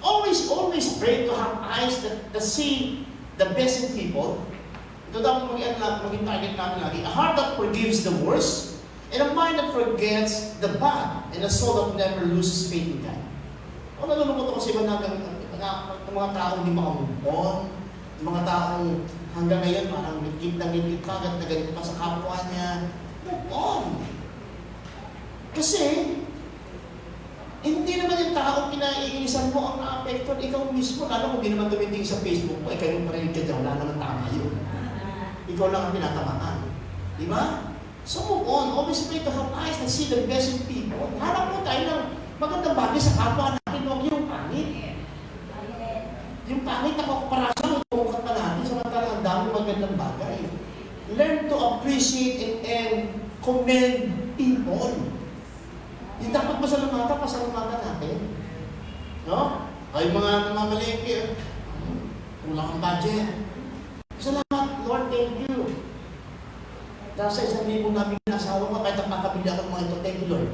Always pray to have eyes that see the best in people. Ito dapat maging target namin lagi. A heart that forgives the worst, and a mind that forgets the bad, and a soul that never loses faith in God. O nalulungkot ako sa iba ng mga taong hindi makamove on, yung mga taong hanggang ngayon parang nagkip pa, na galit pa sa kapwa niya. Move on. Kasi, hindi naman yung taong pinaiinisan mo ang na-apektuhan ikaw mismo, lalo kung hindi naman tumiting sa Facebook mo, ikaw yung marinig ka dyan, wala naman tama yun. Ikaw lang ang pinatamaan. Di ba? So move on. Always pray to have eyes that see the best in people. Harap mo tayo ng magandang bagay sa kapwa natin, huwag yung pangit. Yung pangit na kakuparasyon, tumukat pa natin, samantalang ang dami magandang bagay. Learn to appreciate and commend people. Yung dapat pasalamatan natin. No? Ay mga malengke, kulang ang budget. Salamat, Lord, thank you. Dahil sa 1,000 namin asawa ko, kahit nakakabili ako ng mga ito, thank you, Lord.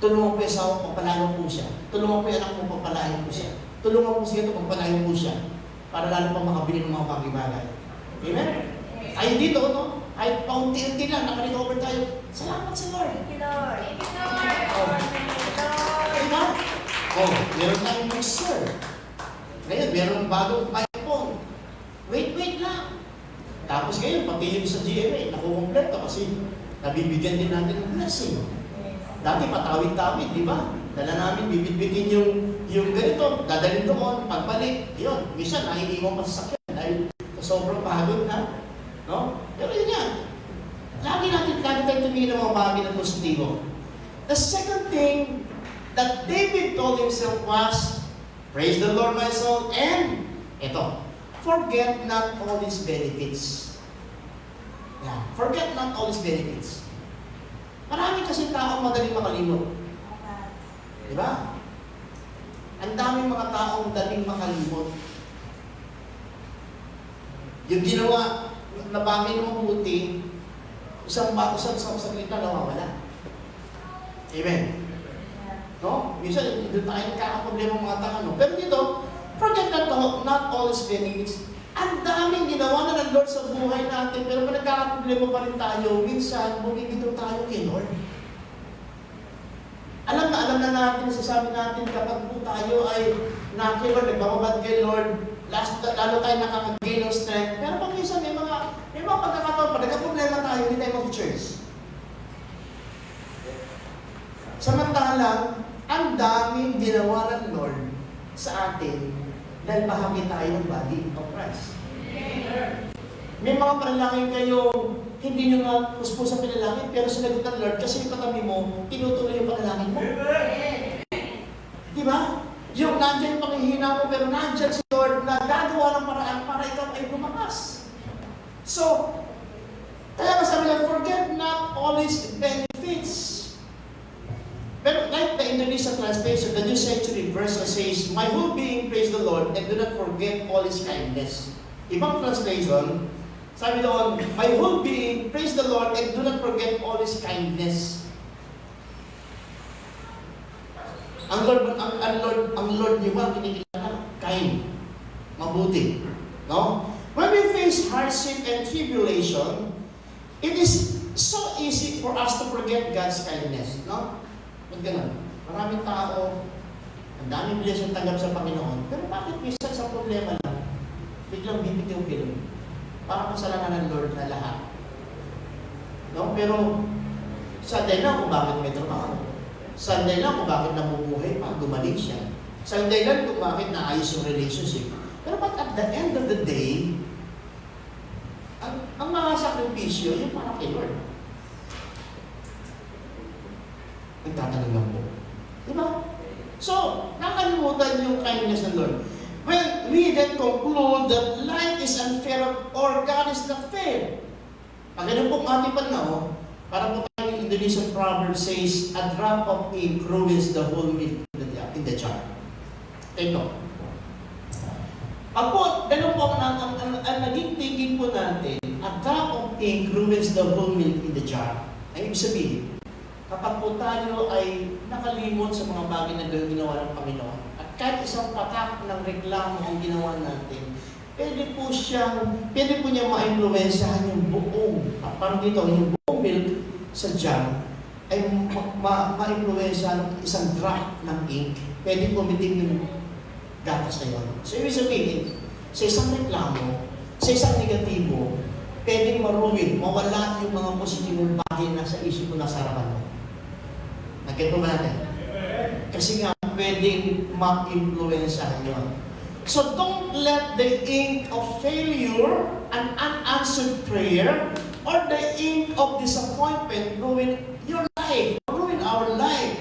Tulungan po yung asawa ko, pagpalayan po siya. Tulungan po yung anak mo, pagpalayan po siya. Tulungan po siya ito, pagpalayan po siya. Para lalo pa makabili ng mga bagay-bagay. Amen? Tayo dito, no? Kahit paunti-unti lang, nakarecover tayo. Salamat sa Lord. Thank you, Lord. Thank you, Lord. Diba? Oh, meron tayong mixer. Ngayon, meron bagong iPhone. Wait lang. Tapos ngayon, pati yung sa GMA, nakukompleto kasi nabibigyan din natin ng blessing. Dati patawid-tawid, di ba? Dala namin, bibit-bitin yung ganito, dadalhin doon, pagbalik, yun. Minsan, nahihiwang pa sa sakyan dahil sobrang pagod na. No? Pero yun yan. Lagi tayo tumingin ng mga bagay na positibo. The second thing that David told himself was, praise the Lord my soul, and ito, forget not all His benefits. Yeah, forget not all His benefits. Marami kasi tao madaling makalimot. Di ba? Ang daming mga taong daling makalimot. Yung ginawa na bagay na mabuti, isang salita nawawala. Amen. No? Minsan, doon tayo nagkakaproblema mga tao. No? Pero dito, forget not all His benefits. Ang daming ginawa na ng Lord sa buhay natin, pero kung nagkakaproblema pa rin tayo, minsan, bumibitaw tayo kay Lord. Alam na natin, sasabi natin, kapag po tayo ay kay Lord, nagbababad kay Lord, lalo tayo nakakagain ng strength. Pero pag minsan, may mga pagkakataon pa, nagkaproblema tayo, hindi tayo mag-church. Samantalang, ang daming ginawa ng Lord sa atin dahil bahagi tayo ng body of Christ. May mga panalangin kayong hindi nyo nga puspos sa pinalangin, pero sinagot ng Lord kasi yung katabi mo, tinutuloy yung panalangin mo. Di ba? Yung nandiyan yung panghihina mo, pero nandiyan si Lord na gagawa ng paraan para ikaw ay lumakas. So, kaya masabi niya, forget not all His benefits. Pero like the Indonesian translation, the New Century Version says, "My whole being praise the Lord and do not forget all His kindness." Ibang translation, sabi doon, "My whole being praise the Lord and do not forget all His kindness." Ang Lord niyo ba, kinikilala? Kind. Mabuti. No? When we face hardship and tribulation, it is so easy for us to forget God's kindness. No? Huwag ganun. Maraming tao, ang daming blessing tanggap sa Panginoon, pero bakit minsan sa problema lang, biglang bibitiw-bitiw? Parang kasalanan ng Lord na lahat. No? Pero, Sunday lang kung bakit may trabaho. Sunday lang kung bakit namumuhay pa, gumaling siya. Sunday lang kung bakit naayos yung relationship. Pero but at the end of the day, ang mga sakripisyo, yung para kay Lord. Nagtatanong lang po. Diba? So, nakalimutan yung kindness ng Lord. When we then conclude that life is unfair or God is not fair, pag ganun pong ating panahon, para po tayong Indonesian proverb says, "A drop of ink ruins the whole milk in the jar." Ito. Pag po, ganun po ang naging thinking po natin, a drop of ink ruins the whole milk in the jar. Ay ibig sabihin, kapag po tayo ay nakalimot sa mga bagay na ginawa ng Panginoon, at kahit isang patak ng reklamo ang ginawa natin, pwede po niya ma-influensyahan yung buong, parang dito, yung buong milk sa jar, ay ma-influensyahan isang drop ng ink. Pwede pumitig yung gatas na yun. So, ibig sabihin, sa isang reklamo, sa isang negatibo, pwedeng maruwin, mawala yung mga positibong bagay na sa isip mo, nasa harapan mo. Nakita ba natin? Kasi nga, pwedeng ma-influensyahan yun. So don't let the ink of failure, an unanswered prayer, or the ink of disappointment ruin your life, ruin our life.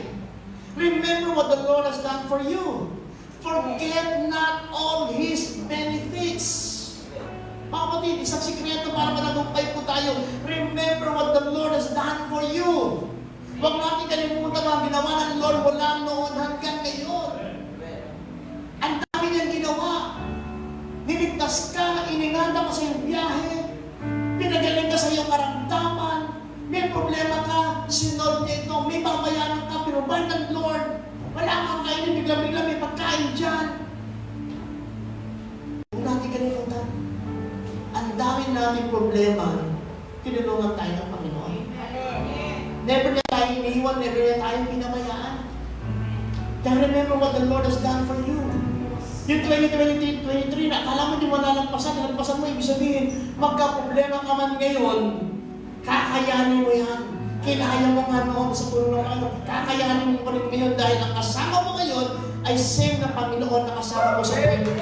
Remember what the Lord has done for you. Forget not all His benefits. Mga kapatid, isang sikreto para managumpay po tayo. Remember what the Lord has done for you. Huwag natin kalimutan ang ginawa ng Lord mula noon hanggang ngayon. Ang dami niyang ginawa. Niligtas ka, iningatan ka sa iyong biyahe, pinagaling ka sa iyong karamdaman, may problema ka, sinolve niya ito, may babayaran ka, pinubay ng Lord, wala kang kainin, bigla-bigla may pagkain dyan. Huwag natin kalimutan. Ang dami nating problema, tinulungan tayo ng Panginoon. Never na tayo iniiwan, never na tayo pinabayaan. Kaya remember what the Lord has done for you. Yung 2023, na akala mo di mo nalampasan mo, ibig sabihin, magka-problema ka man ngayon, kakayanin mo yan. Kinaya mo nga noon sa puno ng ano, kakayanin mo pa rin ngayon dahil ang kasama mo ngayon ay same na Panginoon na kasama mo sa buhay mo.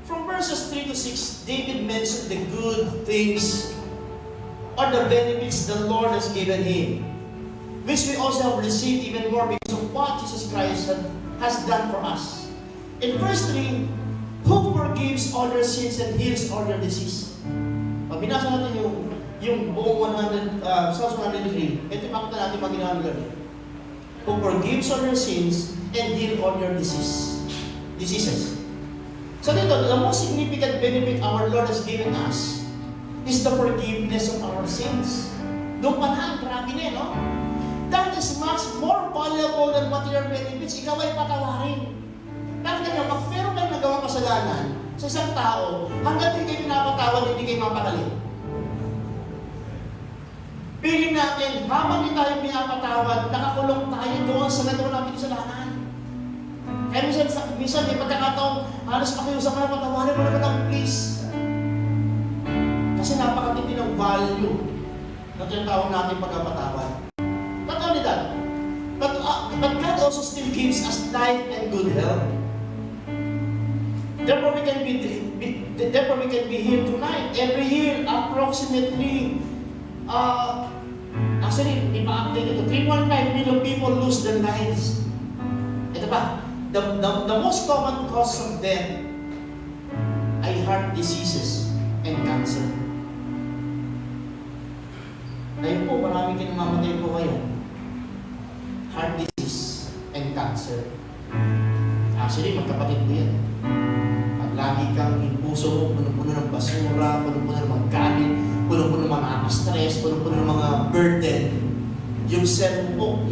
From verses 3 to 6, David mentioned the good things or the benefits the Lord has given him, which we also have received even more because of what Jesus Christ has done for us. In verse 3, who forgives all their sins and heals all their disease. Pag binasa natin yung buong Psalms 103, ito makita natin pag ginawa nila. Who forgives all their sins and heal all your diseases. So dito, the most significant benefit our Lord has given us is the forgiveness of our sins. Doon pa na, grabe na no? That is much more valuable than material benefits. Ikaw ay patawarin. Nakita nyo, pag meron kayong nagawang kasalanan sa isang tao, hanggang hindi kayo pinapatawad, hindi kayo mapakali. Piling natin, habang hindi tayo pinapatawad, nakakulong tayo doon sa nagawa natin kasalanan. Kaya minsan may pagkakataon, halos pakiusap ka na, patawarin mo naman ako, please. Kasi napakatindi ng value na tinatawag natin pagkapatawad. Not only that, but God also still gives us life and good health. Therefore, we can be here tonight. Every year, approximately, actually, ipa-update ito, 3.5 million people lose their lives. Ito pa, the most common cause of death ay heart diseases and cancer. Ayun po, maraming kinamamatay po ngayon. Heart disease and cancer. Actually, magkapatid mo yan. Pag lagi kang yung puso mo, puno-puno ng basura, puno-puno ng mga galit, puno-puno ng mga stress, puno-puno ng mga burden, yung cell mo,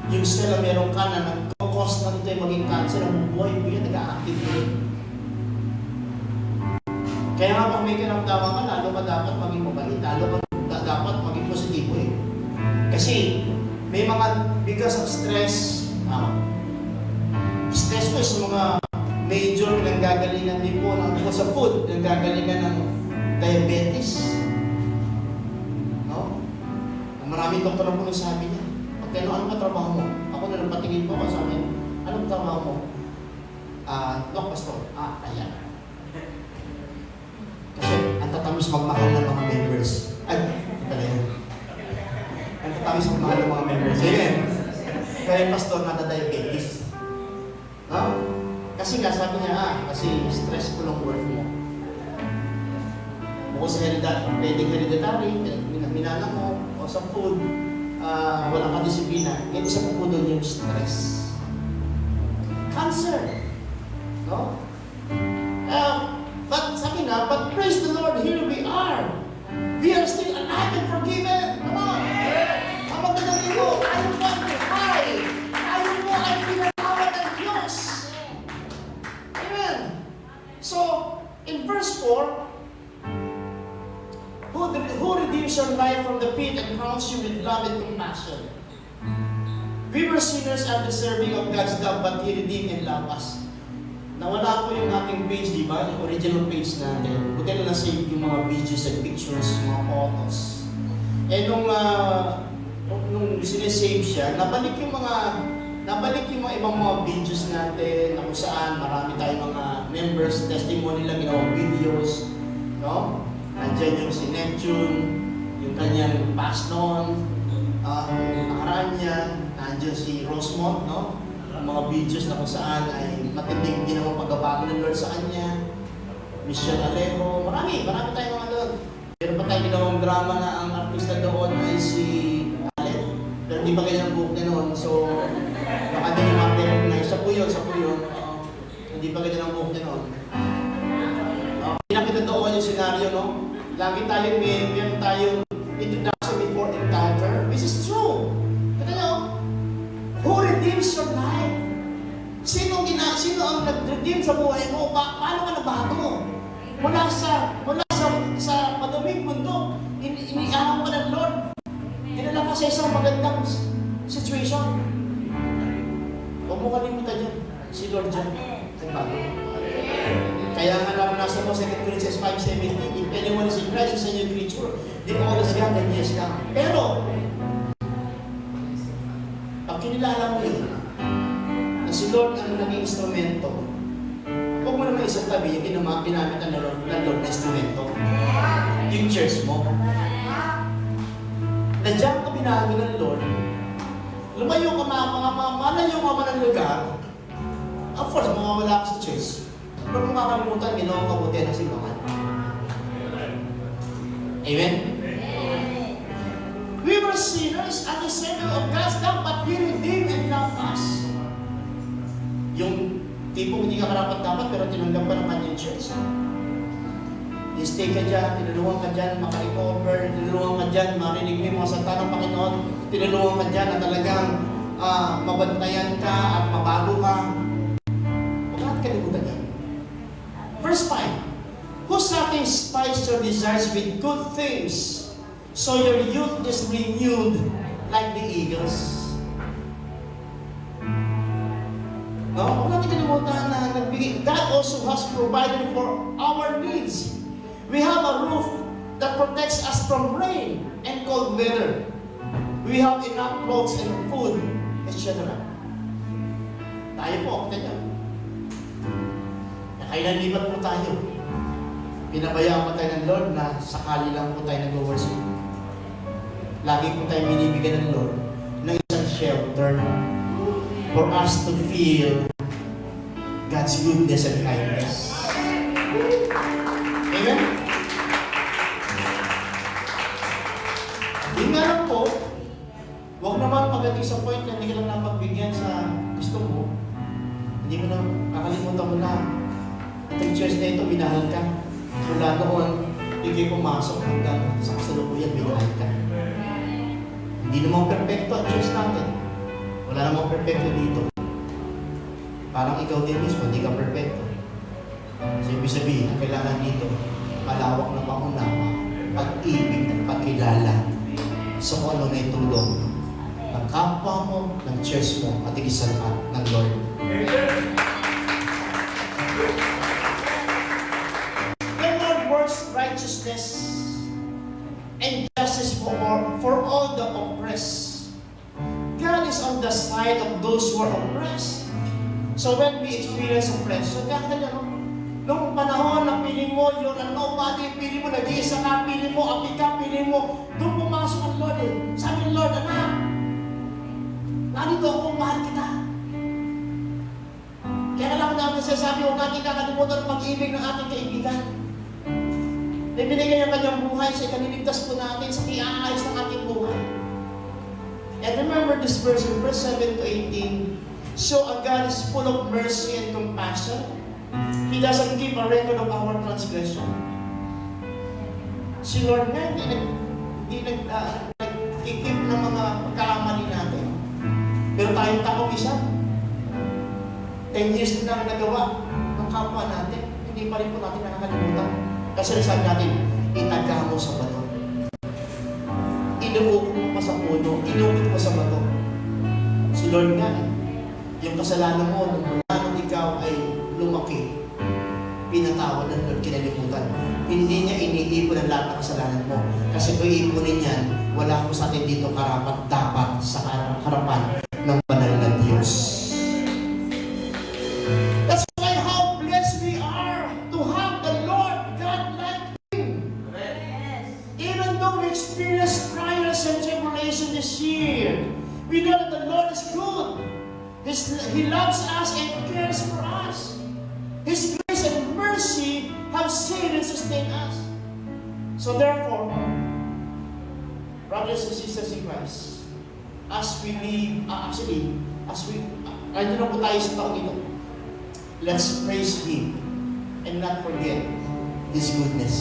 yung cell na meron ka na nag-cause na ito maging cancer, ang buhay mo yan, nag-a-active yun. Kaya nga pag may kinamdaman ka, lalo ka dapat maging mabait, lalo ka dapat maging positibo eh. Kasi may mga, because of stress, stress po sa mga major nanggagalingan din po sa food, nanggagalingan ng diabetes. No? Maraming doktor na po nagsabi niya, pagkano, ano ka trabaho mo? Ako na nagpatingin po ako sa akin, anong trabaho mo? Doc, pastor. Ayan. Kasi ang tatamis magmahal ng mga members. Ay, pala yun. Ang tatamis magmahal ng mga members. Ayan. Kaya pastor nata-diabetes. No? Kasi nga sabi niya, kasi stressful ang work mo. Bukod sa pwedeng hereditary, minana mo, o sa food, walang kadisiplina, yung isa po doon yung stress. Cancer. No? But sabi nga, but praise the Lord, here we are. We are still alive and forgiven. Come on. Ang magandang mo, ayaw mo ang buhay. Ayaw mo ay pinatawad ng Diyos. Amen. So, in verse 4, who redeems your life from the pit and crowns you with love and compassion? We were sinners and deserving of God's love, but He redeemed and loved us. Nawala po yung ating page, di ba? Yung original page natin. Buti na na-save yung mga videos and pictures, mga photos. Eh nung sinesave siya, nabalik yung mga ibang mga videos natin na kung saan marami tayong mga members, testimony lang, ginawang videos. No? Nandiyan yung si Neptune, yung kanyang past noon, yung nakaraan niya, nandiyan si Rosemont, no? Mga videos na kung saan ay matinding ginawang pagbabago ng Lord sa kanya. Michelle Alejo, marami tayong mga doon. Meron pa tayong ginawang drama na ang artista doon ay si Allen, pero di pa ganyan ang buhok niya noon. So, baka din yung mga na isa po yun. Hindi pa ganyan ang buhok niya noon. Pinakita doon yung senaryo, no? Lagi tayong meron tayong introduction before encounter, which is true. Kaya nyo, who redeems your life? Sino ang nag-redeem sa buhay mo? Paano ka nabago? Mula sa maduming mundo, iniahang ka ng Lord. Dinala ka sa isang magandang situation. Huwag mo kalimutan yan. Si Lord dyan. Nagbago. Kaya nga naranasan mo sa 2 Corinthians 5:17, if anyone is in Christ, is a new creature. The old is gone, and yes come. Pero, pag kinilala mo yun, na si Lord ang naging instrumento, huwag mo naman isang tabi yung ginamit ng Lord na instrumento. Yung church mo. Nandiyan ka binago ng Lord, lumayo ka malayo ka man ng lugar, of course, mawawala ka sa church. Pero kung makakalimutan, ginawang kabutihan ng simbahan. Amen? We were sinners at the center of God's love, but He redeemed and loved us. Yung tipong hindi ka karapat-dapat, pero tinanggap ka ng kanyang church. I-stay ka dyan, tinulungan ka dyan, maka-recover, tinulungan ka dyan, marinig mo yung mga salita ng Panginoon, tinulungan ka dyan na talagang mabantayan ka at mabago ka. Huwag natin kalimutan yan. Verse 5, who satisfies your desires with good things, so your youth is renewed like the eagles. No? Huwag natin kalimutan na nagbigay. God also has provided for our needs. We have a roof that protects us from rain and cold weather. We have enough clothes and food, etc. Tayo po, ganyan. Kailan lipat po tayo? Pinabayaan po tayo ng Lord na sakali lang po tayo nag-worship. Lagi po tayo binibigyan ng Lord ng isang shelter for us to feel God's goodness and kindness. Amen? Yung nga lang Huwag naman pagdating sa point na hindi ka lang napagbigyan sa gusto mo, hindi mo na, kakalimutan mo na. Itong church na ito, minahal ka. Mula noon, hindi kayo pumasok hanggang sa kasalukuyan, minahal ka. Hindi naman perfecto ang church natin. Wala namang perfecto dito. Parang ikaw din mismo, hindi ka perfecto. So, ibig sabihin, ang kailangan dito, malawak na paunawa, pag-ibig at pagkilala sa kung ano na itulong ng kapwa mo, ng church mo, at isa lahat ng Lord. The Lord works righteousness and justice for all the oppressed. God is on the side of those who are oppressed. So when we experience oppression, nung panahon na piling mo, yung pati piling mo, nag-iisa ka, piling mo, api ka, piling mo, doon pumasok ang Lord eh. Sabi ng Lord, anak, narito ako, mahal kita. Kaya lang namin sasabi, huwag natin kakalimutan ang pag-ibig ng ating kaibigan. Na binigay ang kanyang buhay sa ikaniligtas po natin sa iaayos ng ating buhay. And remember this verse in verse 7 to 18. So a God is full of mercy and compassion. He doesn't keep a record of our transgression. Si Lord nga, hindi nag-keep ng mga pagkakamali natin. Pero tayong tao isa, 10 years na nagawa ng kapwa natin, hindi pa rin po natin nakakalimutan. Kasi sabi natin, itaga mo sa bato. Inuukot mo pa sa puno, inukot mo sa bato. Si Lord nga, yung kasalanan mo, nung ikaw ay lumaki, pinatawad ng Lord, kinalimutan. Hindi niya iniipon ang lahat ng kasalanan mo. Kasi kung iipunin yan, wala ko sa atin dito karapat dapat sa harapan ng banal na Diyos. That's why how blessed we are to have the Lord God like Him. Even though we experience trials and tribulation this year, we know that the Lord is good. He loves us and cares for us. His grace and mercy have saved and sustained us. So therefore, brothers and sisters in Christ, as we live, nandun na po tayo sa taon ito, let's praise Him and not forget His goodness.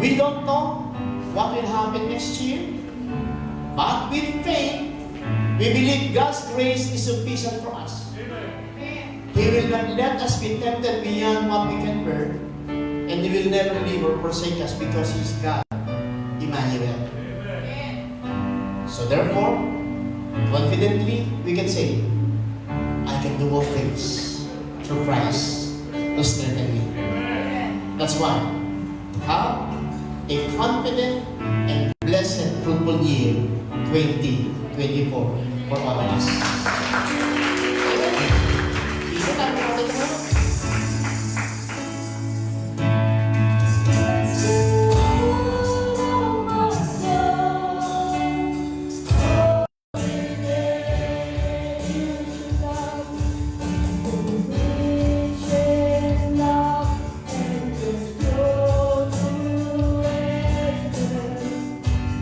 We don't know what will happen next year, but with faith, we believe God's grace is sufficient for us. He will not let us be tempted beyond what we can bear, and He will never leave or forsake us because He is God, Emmanuel. So therefore, confidently, we can say, I can do all things through Christ who strengthens me. That's why, have a confident and blessed, fruitful year 2024 for all of us.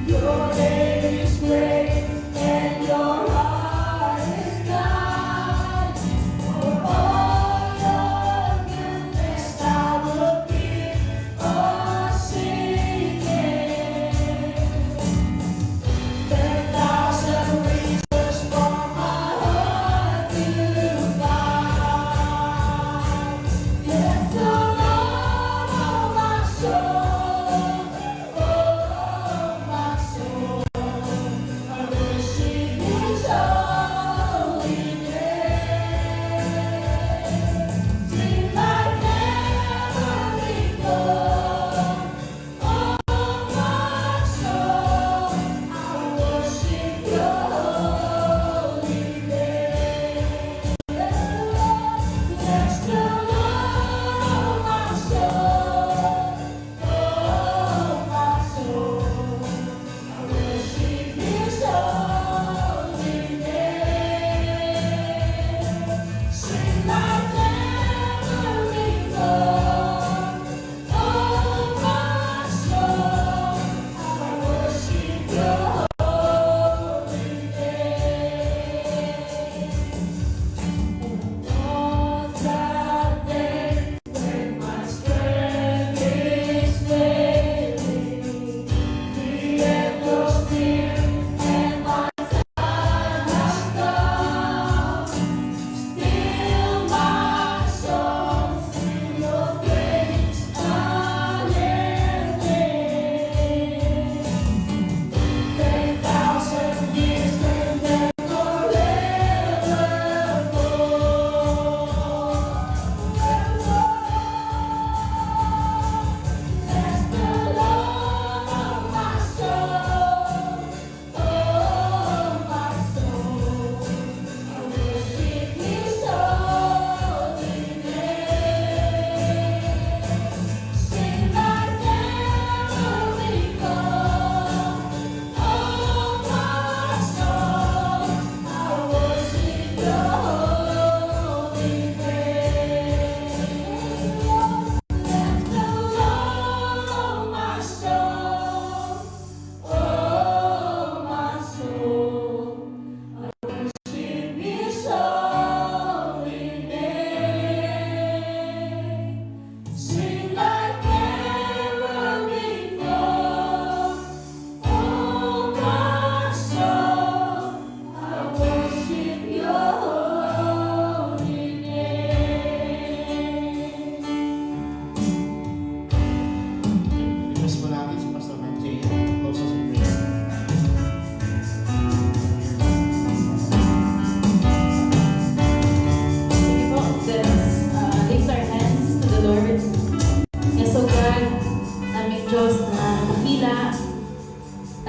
Your name is great and your heart is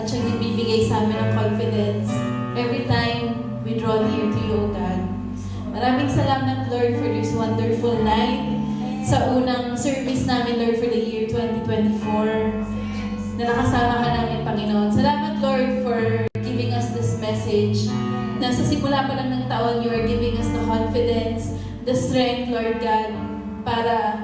at siyang nagbibigay sa amin ng confidence every time we draw near to you, O God. Maraming salamat, Lord, for this wonderful night. Sa unang service namin, Lord, for the year 2024, na nakasama ka namin, Panginoon. Salamat, Lord, for giving us this message. Na sa simula pa lang ng taon, you are giving us the confidence, the strength, Lord God, para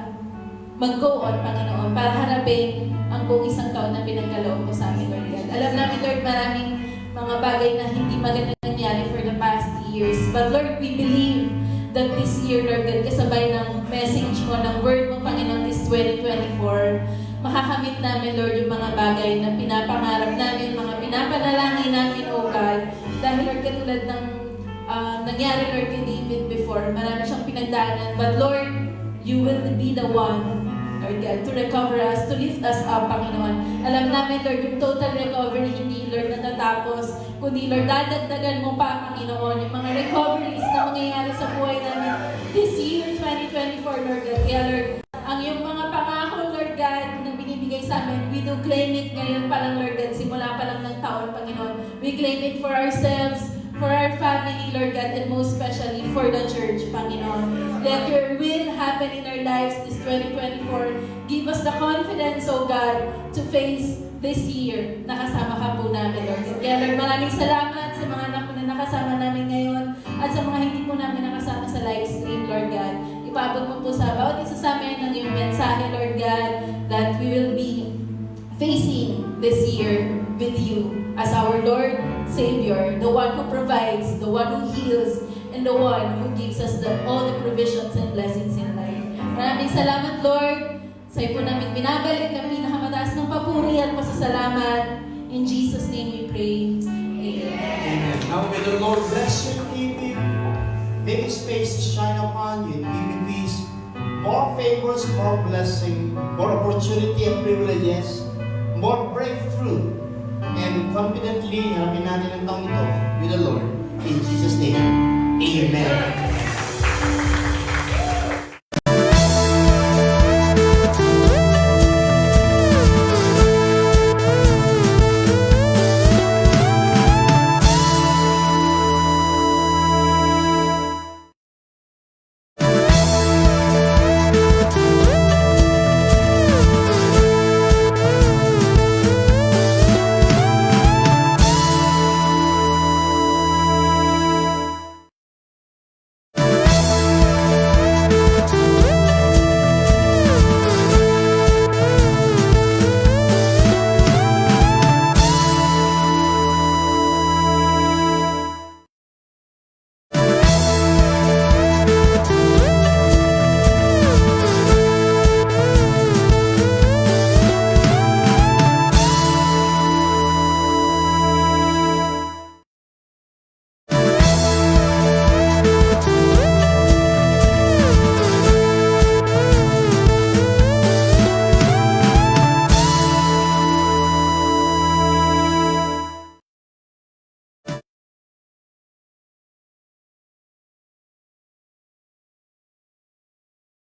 mag-go on, Panginoon, para harapin ang buong isang taon na pinagkaloob mo sa amin, Lord God. Alam namin, Lord, maraming mga bagay na hindi maganda nangyari for the past years. But Lord, we believe that this year, Lord God, kasabay ng message mo, ng word mo, Panginoon, this 2024, makakamit namin, Lord, yung mga bagay na pinapangarap namin, mga pinapanalangin namin, O God. Dahil, Lord, katulad ng nangyari, Lord, kay David before, marami siyang pinagdaanan. But Lord, you will be the one, Lord God, to recover us, to lift us up, Panginoon. Alam namin, Lord, yung total recovery, hindi, Lord, natatapos, kundi, Lord, dadagdagan mo pa, Panginoon, yung mga recoveries na mangyayari sa buhay namin this year, 2024, Lord God. Kaya, Lord, ang yung mga pangako, Lord God, na binibigay sa amin, we do claim it ngayon pa lang, Lord God, simula pa lang ng taon, Panginoon. We claim it for ourselves, for our family, Lord God, and most especially for the church, Panginoon. Let your will happen in our lives this 2024. Give us the confidence, O God, to face this year. Nakasama ka po namin, Lord. Kaya, Lord, maraming salamat sa mga anak na nakasama namin ngayon at sa mga hindi po namin nakasama sa live stream, Lord God. Ipabot mo po sa bawat isa sa amin ng iyong mensahe, Lord God, that we will be facing this year with you as our Lord, Savior, the one who provides, the one who heals, and the one who gives us all the provisions and blessings in life. Maraming salamat, Lord. Sa'yo po namin binabalik ang pinakamataas ng papuri at pasasalamat. In Jesus' name we pray. Amen. Amen. Now may the Lord bless you and keep you. Make His face to shine upon you and give you peace. More favors, more blessing, more opportunity and privileges, more breakthrough. And confidently, harapin natin ang taong ito with the Lord. In Jesus' name, Amen.